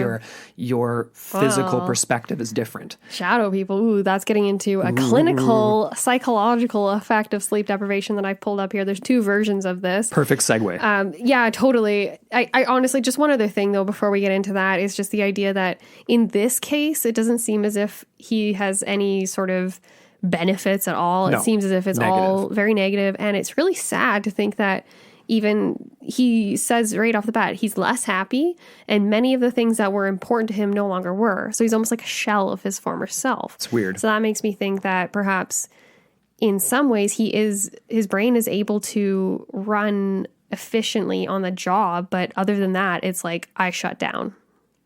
your physical perspective is different. Shadow people. Ooh, that's getting into a clinical psychological effect of sleep deprivation that I've pulled up here. There's 2 versions of this. Perfect segue. Yeah, totally. I honestly, just one other thing though, before we get into that, is just the idea that in this case, it doesn't seem as if he has any sort of benefits at all. No, it seems as if it's all very negative, and it's really sad to think that even he says right off the bat he's less happy, and many of the things that were important to him no longer were. So he's almost like a shell of his former self. It's weird. So that makes me think that perhaps in some ways his brain is able to run efficiently on the job, but other than that, it's like I shut down.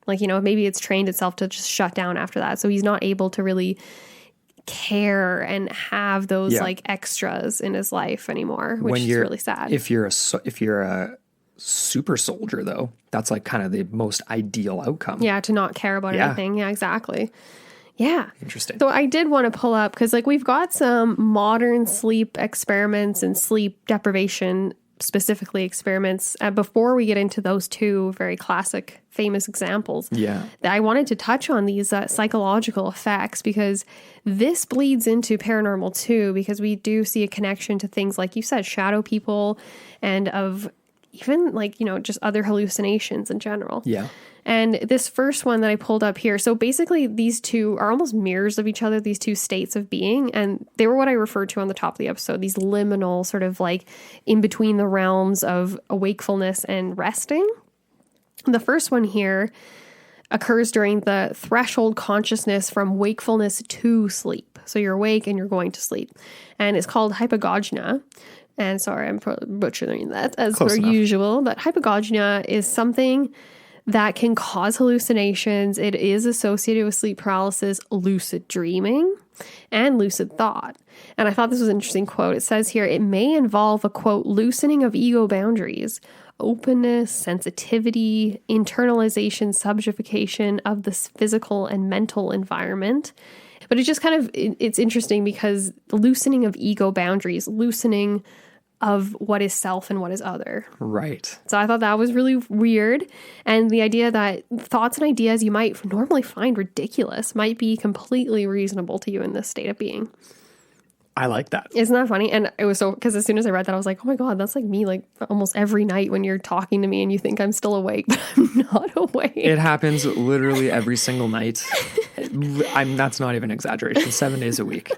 Like, you know, maybe it's trained itself to just shut down after that. So he's not able to really care and have those like extras in his life anymore, which is really sad. If you're a super soldier though, that's like kind of the most ideal outcome. Yeah, to not care about anything. Yeah, exactly. Yeah. Interesting. So I did want to pull up, because like we've got some modern sleep experiments and sleep deprivation specifically experiments. Before we get into those 2 very classic, famous examples, I wanted to touch on these psychological effects, because this bleeds into paranormal too, because we do see a connection to things like you said, shadow people, and of even like, you know, just other hallucinations in general. Yeah. And this first one that I pulled up here, so basically these 2 are almost mirrors of each other, these 2 states of being, and they were what I referred to on the top of the episode, these liminal sort of like in between the realms of wakefulness and resting. The first one here, occurs during the threshold consciousness from wakefulness to sleep. So you're awake and you're going to sleep. And it's called hypnagogia. And sorry, I'm butchering that as per usual. But hypnagogia is something that can cause hallucinations. It is associated with sleep paralysis, lucid dreaming, and lucid thought. And I thought this was an interesting quote. It says here, it may involve a, quote, loosening of ego boundaries, openness, sensitivity, internalization, subjugation of the physical and mental environment. But it just kind of, it's interesting because the loosening of ego boundaries, loosening of what is self and what is other. Right. So I thought that was really weird. And the idea that thoughts and ideas you might normally find ridiculous might be completely reasonable to you in this state of being. I like that. Isn't that funny? And it was so, because as soon as I read that, I was like, oh my God, that's like me like almost every night when you're talking to me and you think I'm still awake, but I'm not awake. It happens literally every single night. That's not even exaggeration. 7 days a week.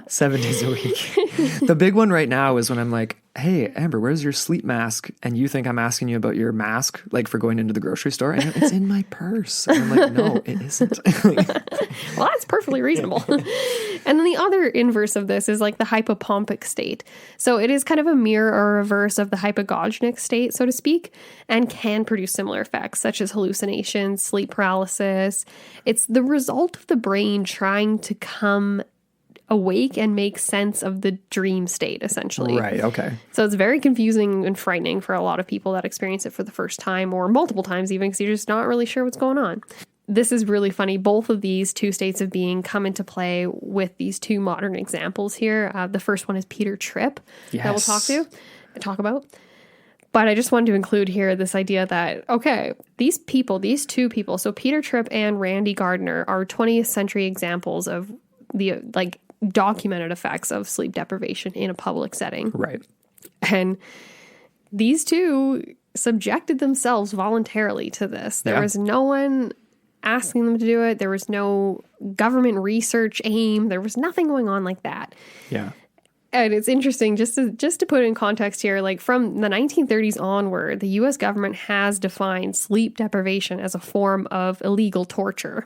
7 days a week. The big one right now is when I'm like, hey, Amber, where's your sleep mask? And you think I'm asking you about your mask, like for going into the grocery store, and it's in my purse. And I'm like, no, it isn't. Well, that's perfectly reasonable. And then the other inverse of this is like the hypopompic state. So it is kind of a mirror or reverse of the hypnagogic state, so to speak, and can produce similar effects such as hallucinations, sleep paralysis. It's the result of the brain trying to come awake and make sense of the dream state, essentially. Right, okay. So it's very confusing and frightening for a lot of people that experience it for the first time or multiple times even, because you're just not really sure what's going on. This is really funny. Both of these two states of being come into play with these two modern examples here. The first one is Peter Tripp that we'll talk about. But I just wanted to include here this idea that, okay, these two people, so Peter Tripp and Randy Gardner are 20th century examples of the like documented effects of sleep deprivation in a public setting. Right. And these two subjected themselves voluntarily to this. There was no one asking them to do it. There was no government research aim. There was nothing going on like that. Yeah. And it's interesting, just to put it in context here, like from the 1930s onward, the U.S. government has defined sleep deprivation as a form of illegal torture.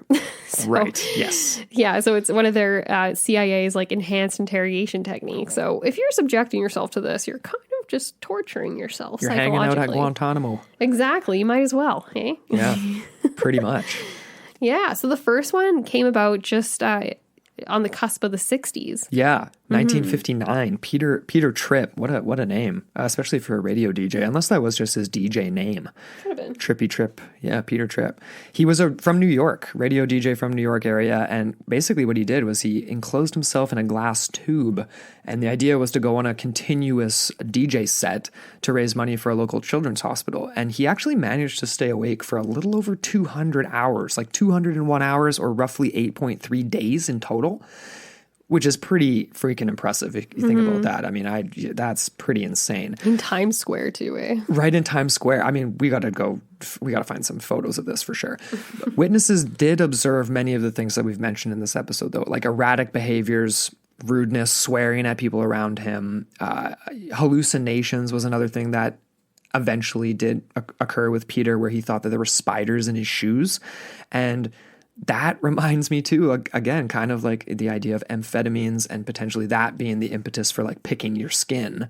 Right, yes. Yeah, so it's one of their CIA's like enhanced interrogation techniques. So if you're subjecting yourself to this, you're kind of just torturing yourself you're psychologically. hanging out at Guantanamo. Exactly, you might as well, eh? Yeah, pretty much. Yeah, so the first one came about just on the cusp of the 60s. Yeah, 1959. Peter Tripp. What a name, especially for a radio DJ. Unless that was just his DJ name. Could have been. Trippy Tripp. Yeah, Peter Tripp. He was from New York, radio DJ from New York area, and basically what he did was he enclosed himself in a glass tube, and the idea was to go on a continuous DJ set to raise money for a local children's hospital. And he actually managed to stay awake for a little over 200 hours, like 201 hours or roughly 8.3 days in total, which is pretty freaking impressive if you think about that. I mean, that's pretty insane. In Times Square too, eh? Right in Times Square. I mean, we got to find some photos of this for sure. Witnesses did observe many of the things that we've mentioned in this episode, though, like erratic behaviors, rudeness, swearing at people around him. Hallucinations was another thing that eventually did occur with Peter, where he thought that there were spiders in his shoes. And that reminds me too, again, kind of like the idea of amphetamines and potentially that being the impetus for like picking your skin.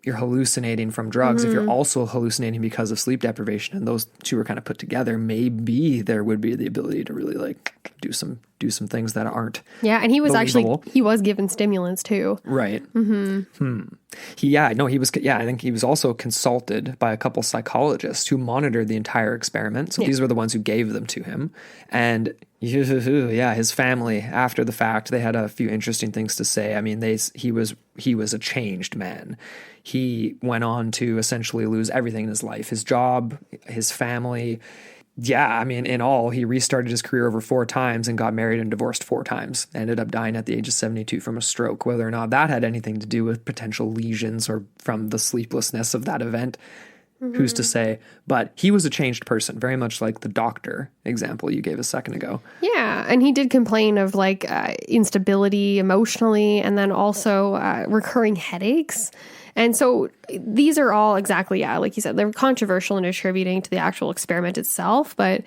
You're hallucinating from drugs. If you're also hallucinating because of sleep deprivation, and those two are kind of put together, maybe there would be the ability to really like do some things that aren't. Yeah, and he was believable. he was given stimulants too. Right. I think he was also consulted by a couple psychologists who monitored the entire experiment. So these were the ones who gave them to him. And his family, after the fact, they had a few interesting things to say. I mean, he was a changed man. He went on to essentially lose everything in his life, his job, his family. Yeah, I mean, in all, he restarted his career over 4 times and got married and divorced 4 times. Ended up dying at the age of 72 from a stroke. Whether or not that had anything to do with potential lesions or from the sleeplessness of that event, who's to say? But he was a changed person, very much like the doctor example you gave a second ago. Yeah, and he did complain of like instability emotionally, and then also recurring headaches. And so these are all exactly, like you said, they're controversial in attributing to the actual experiment itself, but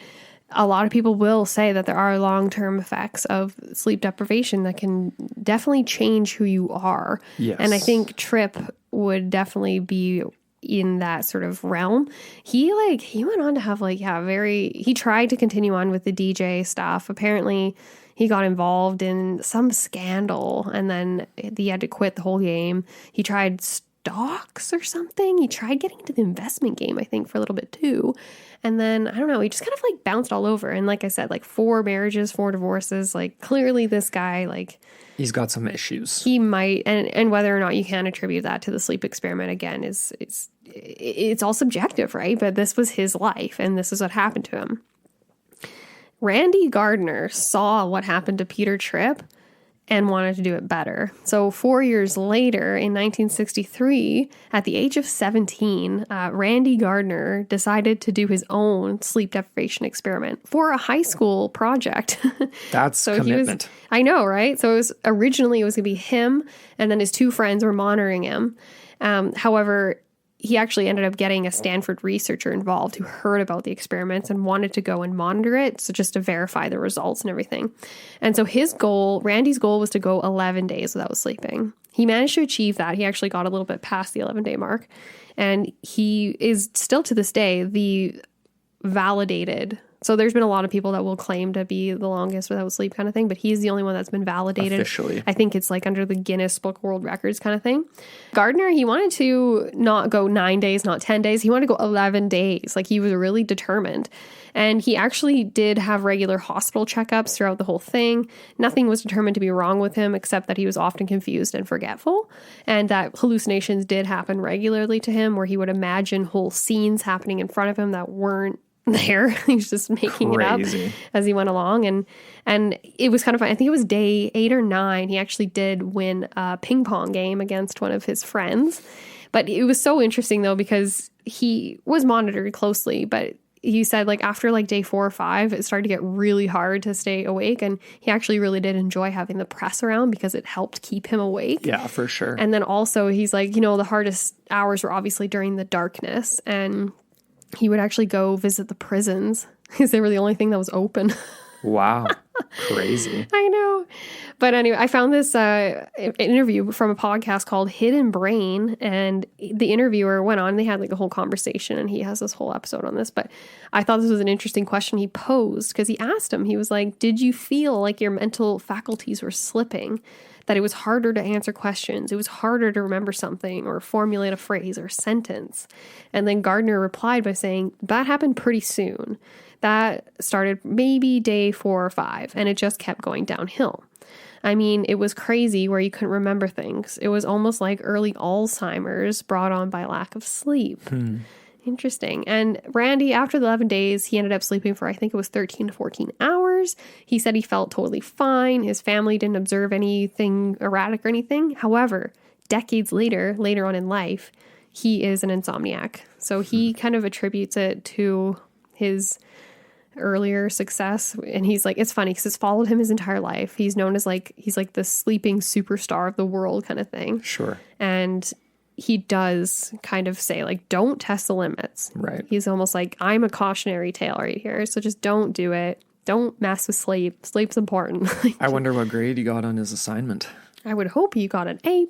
a lot of people will say that there are long-term effects of sleep deprivation that can definitely change who you are. Yes. And I think Tripp would definitely be in that sort of realm. He went on to have he tried to continue on with the DJ stuff. Apparently he got involved in some scandal and then he had to quit the whole game. He tried stocks or something. He tried getting into the investment game, I think, for a little bit too. And then, I don't know, he just kind of like bounced all over. And like I said, like 4 marriages, 4 divorces, like clearly this guy, like, he's got some issues. he might, and whether or not you can attribute that to the sleep experiment again it's all subjective, right? But this was his life and this is what happened to him. Randy Gardner saw what happened to Peter Tripp and wanted to do it better. So 4 years later, in 1963, at the age of 17, Randy Gardner decided to do his own sleep deprivation experiment for a high school project. That's commitment. I know, right? So originally it was going to be him, and then his 2 friends were monitoring him. However, he actually ended up getting a Stanford researcher involved who heard about the experiments and wanted to go and monitor it, so just to verify the results and everything. And so Randy's goal was to go 11 days without sleeping. He managed to achieve that. He actually got a little bit past the 11-day mark. And he is still to this day the validated. So there's been a lot of people that will claim to be the longest without sleep kind of thing, but he's the only one that's been validated. Officially. I think it's like under the Guinness Book of World Records kind of thing. Gardner, he wanted to not go 9 days, not 10 days. He wanted to go 11 days. Like, he was really determined. And he actually did have regular hospital checkups throughout the whole thing. Nothing was determined to be wrong with him except that he was often confused and forgetful, and that hallucinations did happen regularly to him, where he would imagine whole scenes happening in front of him that weren't there. He was just making Crazy. it up as he went along. And it was kind of fun. I think it was day 8 or 9. He actually did win a ping pong game against one of his friends. But it was so interesting though, because he was monitored closely, but he said like after like day 4 or 5, it started to get really hard to stay awake. And he actually really did enjoy having the press around because it helped keep him awake. Yeah, for sure. And then also he's like, the hardest hours were obviously during the darkness, and he would actually go visit the prisons because they were the only thing that was open. Wow. Crazy. I know. But anyway, I found this interview from a podcast called Hidden Brain, and the interviewer went on, they had like a whole conversation, and he has this whole episode on this. But I thought this was an interesting question he posed, because he asked him, he was like, did you feel like your mental faculties were slipping? That it was harder to answer questions, it was harder to remember something or formulate a phrase or sentence? And then Gardner replied by saying, that happened pretty soon. That started maybe day 4 or 5, and it just kept going downhill. I mean, it was crazy where you couldn't remember things. It was almost like early Alzheimer's brought on by lack of sleep. Interesting. And Randy, after the 11 days, he ended up sleeping for, I think it was 13 to 14 hours. He said he felt totally fine. His family didn't observe anything erratic or anything. However, decades later on in life, he is an insomniac. So he kind of attributes it to his earlier success. And he's like, it's funny because it's followed him his entire life. He's known as he's like the sleeping superstar of the world kind of thing. Sure. And he does kind of say, like, don't test the limits. Right. He's almost like, I'm a cautionary tale right here. So just don't do it. Don't mess with sleep. Sleep's important. I wonder what grade he got on his assignment. I would hope he got an A+.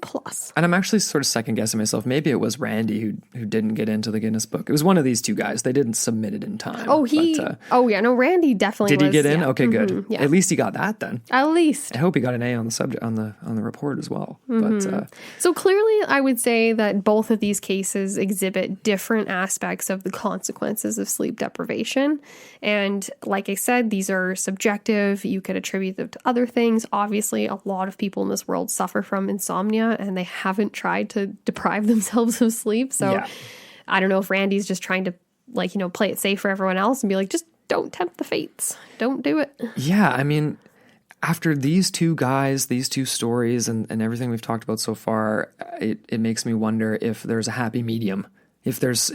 And I'm actually sort of second guessing myself. Maybe it was Randy who didn't get into the Guinness Book. It was one of these 2 guys. They didn't submit it in time. Oh, Randy definitely did he get in? Yeah. Okay, good. Yeah. At least he got that then. At least. I hope he got an A on the subject on the report as well. But So clearly, I would say that both of these cases exhibit different aspects of the consequences of sleep deprivation. And like I said, these are subjective. You could attribute them to other things. Obviously, a lot of people in this world suffer from insomnia, and they haven't tried to deprive themselves of sleep. So yeah. I don't know if Randy's just trying to play it safe for everyone else and be like, just don't tempt the fates. Don't do it. Yeah, I mean, after these 2 guys, these 2 stories and everything we've talked about so far, it makes me wonder if there's a happy medium. If there's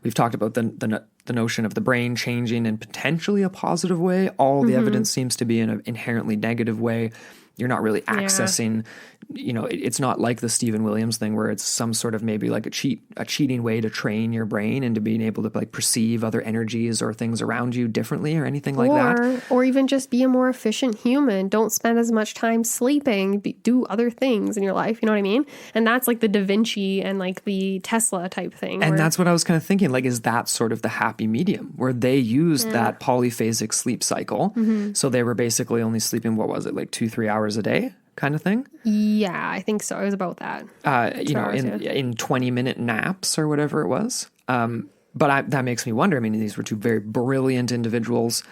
we've talked about the notion of the brain changing in potentially a positive way. All the evidence seems to be in an inherently negative way. You're not really accessing it's not like the Stephen Williams thing where it's some sort of maybe like a cheating way to train your brain into being able to like perceive other energies or things around you differently or anything like that. Or even just be a more efficient human. Don't spend as much time sleeping. Do other things in your life. You know what I mean? And that's like the Da Vinci and like the Tesla type thing. And that's what I was kind of thinking. Like, is that sort of the happy medium where they used that polyphasic sleep cycle? So they were basically only sleeping, what was it, like 2-3 hours a day? Kind of thing. Yeah, I think so. It was about that. In 20-minute naps or whatever it was. But that makes me wonder. I mean, these were two very brilliant individuals.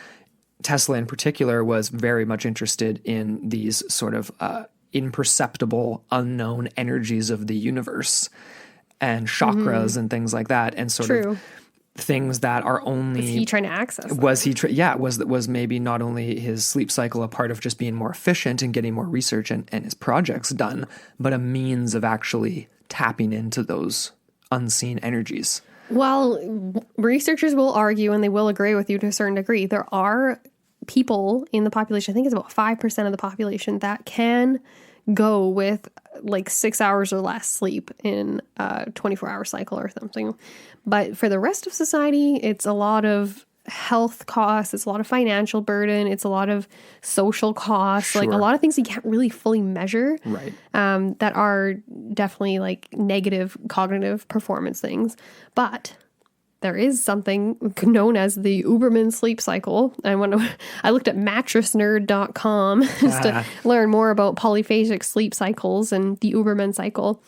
Tesla in particular was very much interested in these sort of imperceptible, unknown energies of the universe and chakras and things like that. And sort of things that are only... Was he trying to access them? Was maybe not only his sleep cycle a part of just being more efficient and getting more research and his projects done, but a means of actually tapping into those unseen energies. Well, researchers will argue, and they will agree with you to a certain degree. There are people in the population, I think it's about 5% of the population, that can go with like 6 hours or less sleep in a 24-hour cycle or something. But for the rest of society, it's a lot of health costs, it's a lot of financial burden, it's a lot of social costs, like a lot of things you can't really fully measure, right? That are definitely like negative cognitive performance things. But there is something known as the Uberman sleep cycle. I looked at mattressnerd.com just to learn more about polyphasic sleep cycles and the Uberman cycle.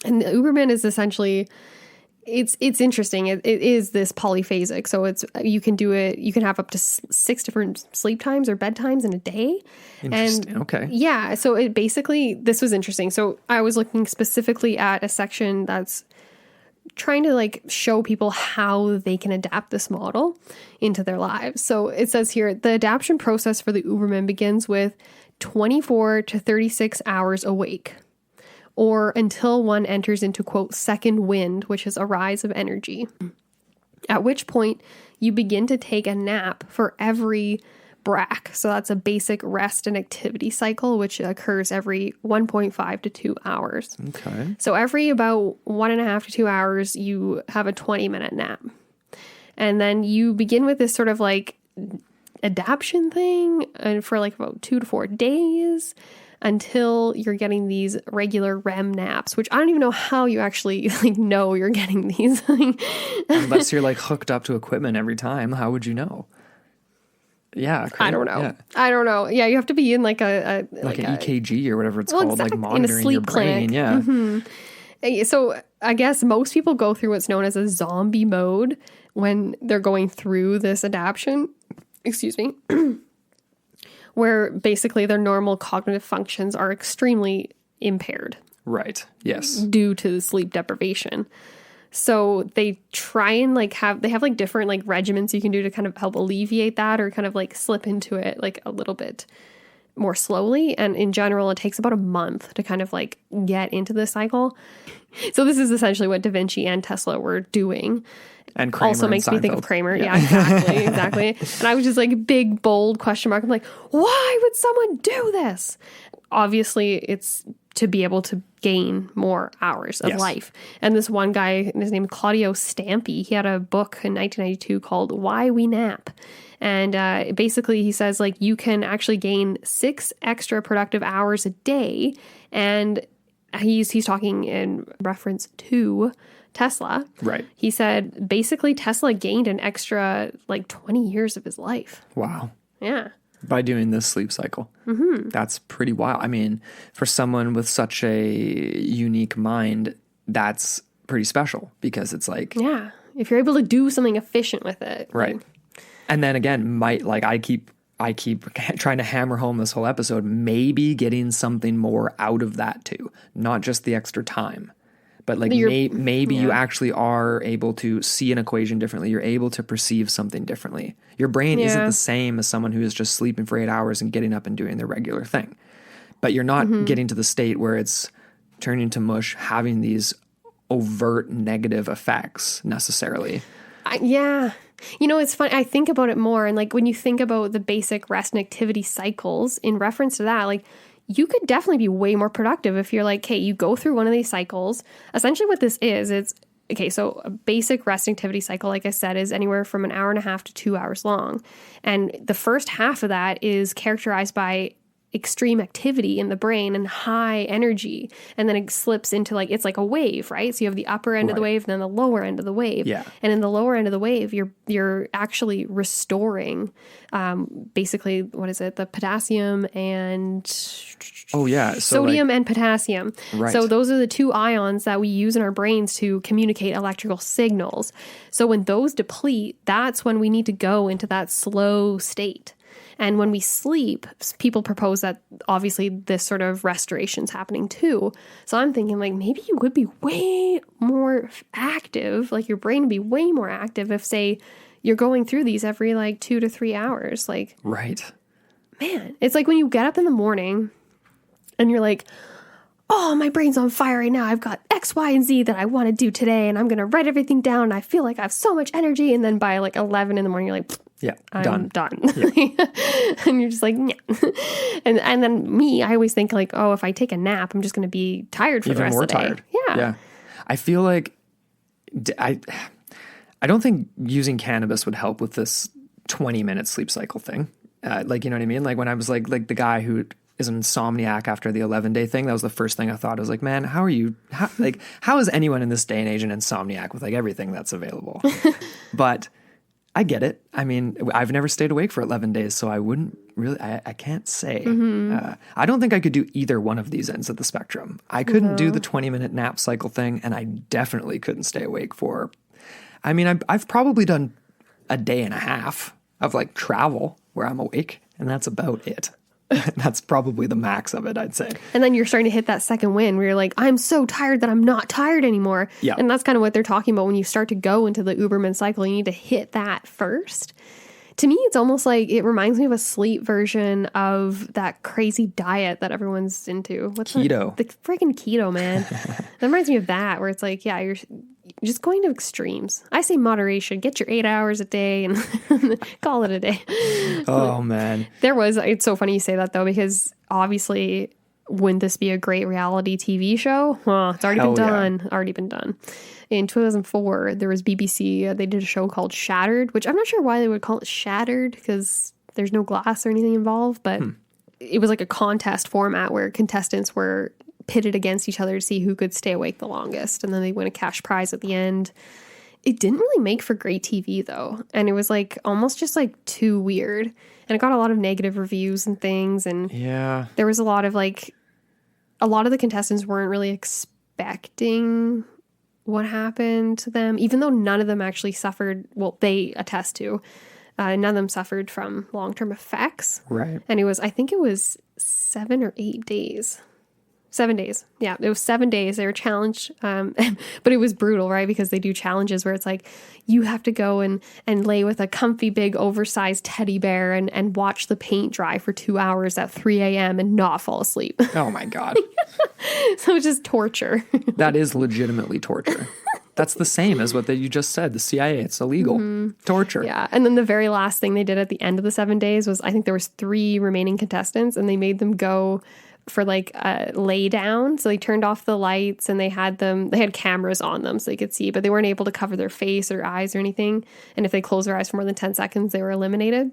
And the Uberman is essentially... It's interesting. It is this polyphasic. So you can do it. You can have up to 6 different sleep times or bedtimes in a day. Interesting. And okay. Yeah. So it basically, this was interesting. So I was looking specifically at a section that's trying to like show people how they can adapt this model into their lives. So it says here, the adaptation process for the Uberman begins with 24 to 36 hours awake, or until one enters into, quote, second wind, which is a rise of energy, at which point you begin to take a nap for every BRAC. So that's a basic rest and activity cycle, which occurs every 1.5 to 2 hours. Okay. So every about 1.5 to 2 hours, you have a 20-minute nap. And then you begin with this sort of like adaptation thing for like about 2 to 4 days, until you're getting these regular REM naps, which I don't even know how you actually like know you're getting these. Unless you're like hooked up to equipment every time, how would you know? Yeah, I don't know. Yeah. I don't know. Yeah, you have to be in like an EKG or whatever it's called, exactly. like monitoring your brain. Clinic. Yeah. Mm-hmm. So I guess most people go through what's known as a zombie mode when they're going through this adaptation. Excuse me. Where basically their normal cognitive functions are extremely impaired. Right. Yes. Due to sleep deprivation. So they try and like have like different like regimens you can do to kind of help alleviate that, or kind of like slip into it like a little bit more slowly. And in general, it takes about a month to kind of like get into this cycle. So this is essentially what Da Vinci and Tesla were doing. And Kramer also makes me think of Kramer. Yeah, exactly. And I was just like, big, bold question mark. I'm like, why would someone do this? Obviously, it's to be able to gain more hours of life. And this one guy, his name is Claudio Stampi, he had a book in 1992 called Why We Nap. And basically he says like you can actually gain 6 extra productive hours a day. And he's talking in reference to Tesla. Right. He said basically Tesla gained an extra like 20 years of his life. Wow. Yeah. By doing this sleep cycle. Mm-hmm. That's pretty wild. I mean, for someone with such a unique mind, that's pretty special, because it's like... Yeah. If you're able to do something efficient with it. Right. And then again, I keep trying to hammer home this whole episode, maybe getting something more out of that too. Not just the extra time. But like maybe you actually are able to see an equation differently. You're able to perceive something differently. Your brain isn't the same as someone who is just sleeping for 8 hours and getting up and doing their regular thing. But you're not getting to the state where it's turning to mush, having these overt negative effects necessarily. Yeah. You know, it's fun. I think about it more. And like when you think about the basic rest and activity cycles in reference to that, like you could definitely be way more productive if you're like, okay, you go through one of these cycles. Essentially what this is, it's, okay, so a basic rest activity cycle, like I said, is anywhere from an hour and a half to 2 hours long. And the first half of that is characterized by extreme activity in the brain and high energy. And then it slips into like, it's like a wave, right? So you have the upper end of the wave and then the lower end of the wave. Yeah. And in the lower end of the wave, you're actually restoring basically, what is it? The potassium and sodium and potassium. Right. So those are the two ions that we use in our brains to communicate electrical signals. So when those deplete, that's when we need to go into that slow state. And when we sleep, people propose that obviously this sort of restoration's happening too. So I'm thinking like maybe you would be way more active, like your brain would be way more active if, say, you're going through these every like 2 to 3 hours. Like, right. Man, it's like when you get up in the morning and you're like, oh, my brain's on fire right now. I've got X, Y, and Z that I want to do today, and I'm going to write everything down. And I feel like I have so much energy. And then by like 11 in the morning, you're like, yeah, I'm done. Yeah. And you're just like, yeah. And then me, I always think like, oh, if I take a nap, I'm just going to be tired for the rest of the day. Tired. Yeah. Yeah. I feel like I don't think using cannabis would help with this 20-minute sleep cycle thing. Like, you know what I mean? Like when I was like the guy who is an insomniac after the 11-day thing, that was the first thing I thought. I was like, man, how is anyone in this day and age an insomniac with like everything that's available? But I get it. I mean, I've never stayed awake for 11 days, so I wouldn't really, I can't say. I don't think I could do either one of these ends of the spectrum. I couldn't do the 20-minute nap cycle thing, and I definitely couldn't stay awake for, I mean, I've probably done a day and a half of like travel where I'm awake, and that's about it. That's probably the max of it, I'd say. And then you're starting to hit that second win where you're like, I'm so tired that I'm not tired anymore. Yeah. And that's kind of what they're talking about when you start to go into the Uberman cycle. You need to hit that first. To me, it's almost like it reminds me of a sleep version of that crazy diet that everyone's into. What's keto? The freaking keto, man. That reminds me of that, where it's like, yeah, you're just going to extremes. I say moderation. Get your 8 hours a day and call it a day. Oh, man. It's so funny you say that, though, because obviously, wouldn't this be a great reality TV show? Well, it's already been done. Yeah. Already been done. In 2004, there was BBC. They did a show called Shattered, which I'm not sure why they would call it Shattered because there's no glass or anything involved, but it was like a contest format where contestants were pitted against each other to see who could stay awake the longest, and then they win a cash prize at the end. It didn't really make for great TV, though, and it was like almost just like too weird, and it got a lot of negative reviews and things, and yeah, there was a lot of the contestants weren't really expecting what happened to them, even though none of them actually suffered, well, they attest to, none of them suffered from long-term effects. Right. And I think it was 7 or 8 days. 7 days. Yeah, it was 7 days. They were challenged, but it was brutal, right? Because they do challenges where it's like, you have to go and lay with a comfy, big, oversized teddy bear and watch the paint dry for 2 hours at 3 a.m. and not fall asleep. Oh my God. So it's just torture. That is legitimately torture. That's the same as what you just said. The CIA, it's illegal. Torture. Yeah. And then the very last thing they did at the end of the 7 days was, I think there was 3 remaining contestants, and they made them go for like a lay down. So they turned off the lights, and they had cameras on them so they could see, but they weren't able to cover their face or eyes or anything. And if they closed their eyes for more than 10 seconds, they were eliminated.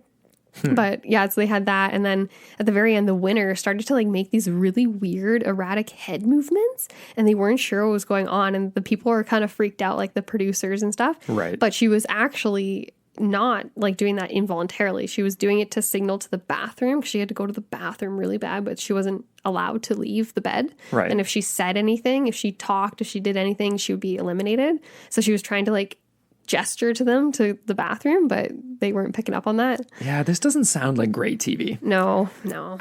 But yeah, so they had that. And then at the very end, the winner started to like make these really weird, erratic head movements, and they weren't sure what was going on. And the people were kind of freaked out, like the producers and stuff. Right. But she was actually not like doing that involuntarily. She was doing it to signal to the bathroom, because she had to go to the bathroom really bad, but she wasn't allowed to leave the bed. Right. And if she said anything, if she talked, if she did anything, she would be eliminated. So she was trying to like gesture to them to the bathroom, but they weren't picking up on that. Yeah, this doesn't sound like great TV. No.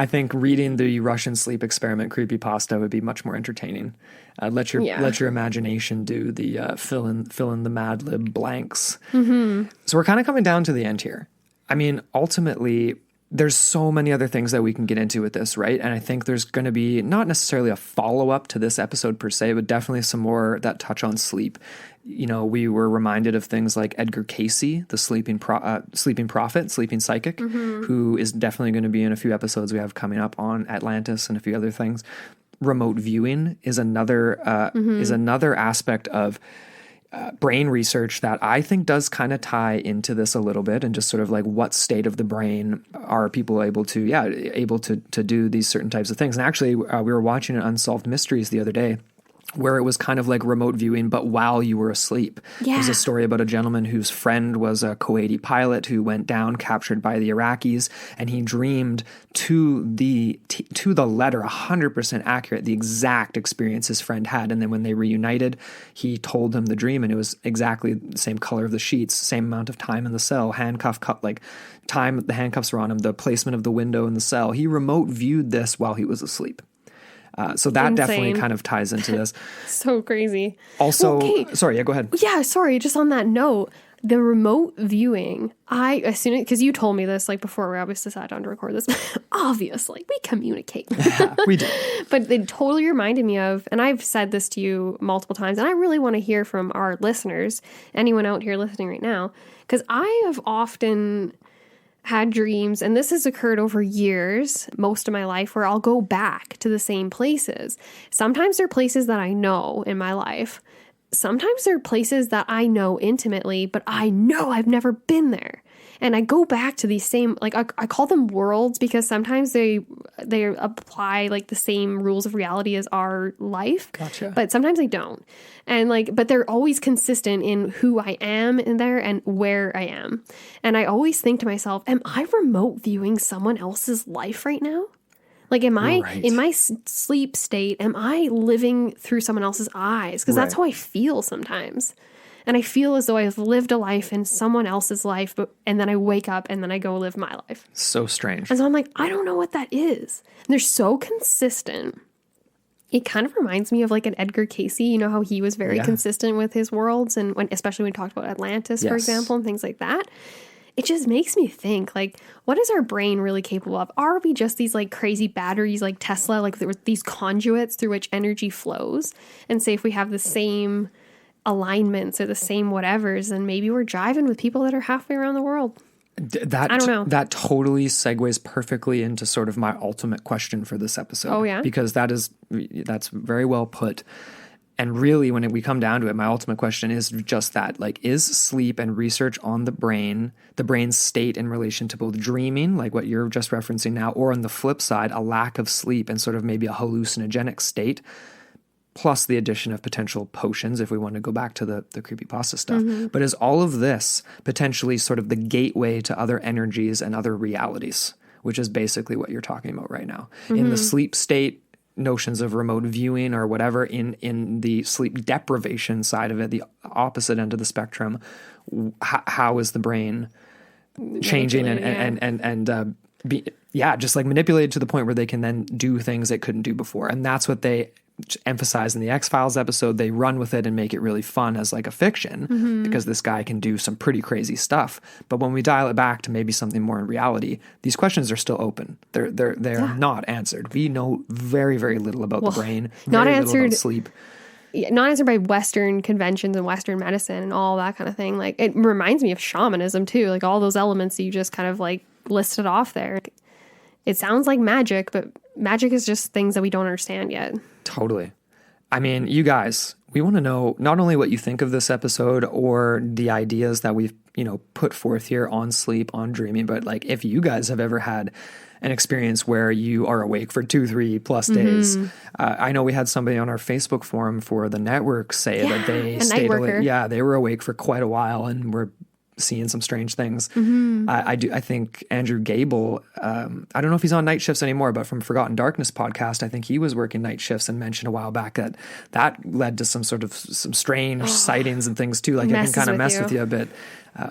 I think reading the Russian sleep experiment creepypasta would be much more entertaining. Let your imagination do the fill in the Mad Lib blanks. So we're kind of coming down to the end here. I mean, ultimately, there's so many other things that we can get into with this, right? And I think there's going to be not necessarily a follow-up to this episode per se, but definitely some more that touch on sleep. You know, we were reminded of things like Edgar Cayce, the sleeping prophet, sleeping psychic, who is definitely going to be in a few episodes we have coming up on Atlantis and a few other things. Remote viewing is another aspect of brain research that I think does kind of tie into this a little bit, and just sort of like what state of the brain are people able to do these certain types of things. And actually, we were watching Unsolved Mysteries the other day, where it was kind of like remote viewing, but while you were asleep. Yeah. There's a story about a gentleman whose friend was a Kuwaiti pilot who went down, captured by the Iraqis, and he dreamed to the letter, 100% accurate, the exact experience his friend had. And then when they reunited, he told him the dream, and it was exactly the same color of the sheets, same amount of time in the cell, time the handcuffs were on him, the placement of the window in the cell. He remote viewed this while he was asleep. So that definitely kind of ties into this. So crazy. Also, sorry, go ahead. Yeah, sorry. Just on that note, the remote viewing, because you told me this like before we obviously sat down to record this, obviously we communicate. Yeah, we do. But it totally reminded me of, and I've said this to you multiple times, and I really want to hear from our listeners, anyone out here listening right now, because I have often had dreams, and this has occurred over years, most of my life, where I'll go back to the same places. Sometimes they're places that I know in my life. They're places that I know intimately, but I know I've never been there. And I go back to these same, like I call them worlds, because sometimes they apply like the same rules of reality as our life. Gotcha. But sometimes they don't. And but they're always consistent in who I am in there and where I am. And I always think to myself, am I remote viewing someone else's life right now? Like, am I in my sleep state? Am I living through someone else's eyes? Because that's how I feel sometimes. And I feel as though I've lived a life in someone else's life, and then I wake up and then I go live my life. So strange. And so I'm like, I don't know what that is. And they're so consistent. It kind of reminds me of like an Edgar Cayce. You know how he was very consistent with his worlds, and especially when he talked about Atlantis, for example, and things like that. It just makes me think, like, what is our brain really capable of? Are we just these like crazy batteries like Tesla, like there were these conduits through which energy flows? And say if we have the same alignments or the same whatevers, and maybe we're driving with people that are halfway around the world. I don't know. That totally segues perfectly into sort of my ultimate question for this episode. Oh, yeah? Because that's very well put. And really, when we come down to it, my ultimate question is just that. Like, is sleep and research on the brain's state in relation to both dreaming, like what you're just referencing now, or on the flip side, a lack of sleep and sort of maybe a hallucinogenic state, plus the addition of potential potions, if we want to go back to the creepypasta stuff. But is all of this potentially sort of the gateway to other energies and other realities, which is basically what you're talking about right now. In the sleep state, notions of remote viewing or whatever, in the sleep deprivation side of it, the opposite end of the spectrum, how is the brain changing just like manipulated to the point where they can then do things they couldn't do before. And that's what they emphasize in the X-Files episode. They run with it and make it really fun as like a fiction, because this guy can do some pretty crazy stuff. But when we dial it back to maybe something more in reality, these questions are still open. They're not answered. We know very, very little about the brain, not very answered little about sleep. Not answered by Western conventions and Western medicine and all that kind of thing. Like, it reminds me of shamanism too, like all those elements that you just kind of like listed off there. It sounds like magic, but magic is just things that we don't understand yet. Totally. I mean, you guys, we want to know not only what you think of this episode or the ideas that we've, put forth here on sleep, on dreaming, but like if you guys have ever had an experience where you are awake for 2-3+ days. I know we had somebody on our Facebook forum for the network say that they stayed awake. Yeah, they were awake for quite a while and were seeing some strange things. I think Andrew Gable, I don't know if he's on night shifts anymore, but from Forgotten Darkness podcast, I think he was working night shifts and mentioned a while back that led to some strange sightings and things too. Like it can kind of mess with you a bit.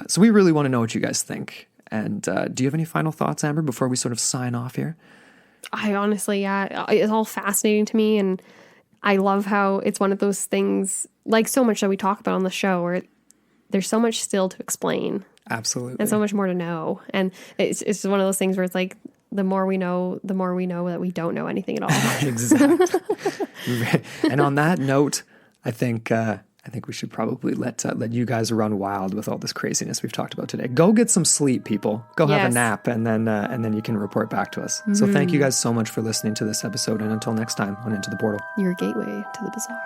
So we really want to know what you guys think. And do you have any final thoughts, Amber, before we sort of sign off here? I honestly, it's all fascinating to me. And I love how it's one of those things, like so much that we talk about on the show, where there's so much still to explain. Absolutely. and so much more to know. And it's just one of those things where it's like, the more we know that we don't know anything at all. Exactly. And on that note, I think we should probably let you guys run wild with all this craziness we've talked about today. Go get some sleep, people. Go have a nap, and then you can report back to us. So thank you guys so much for listening to this episode, and until next time on Into the Portal. Your gateway to the bizarre.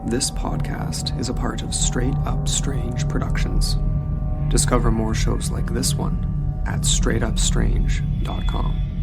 This podcast is a part of Straight Up Strange Productions. Discover more shows like this one at straightupstrange.com.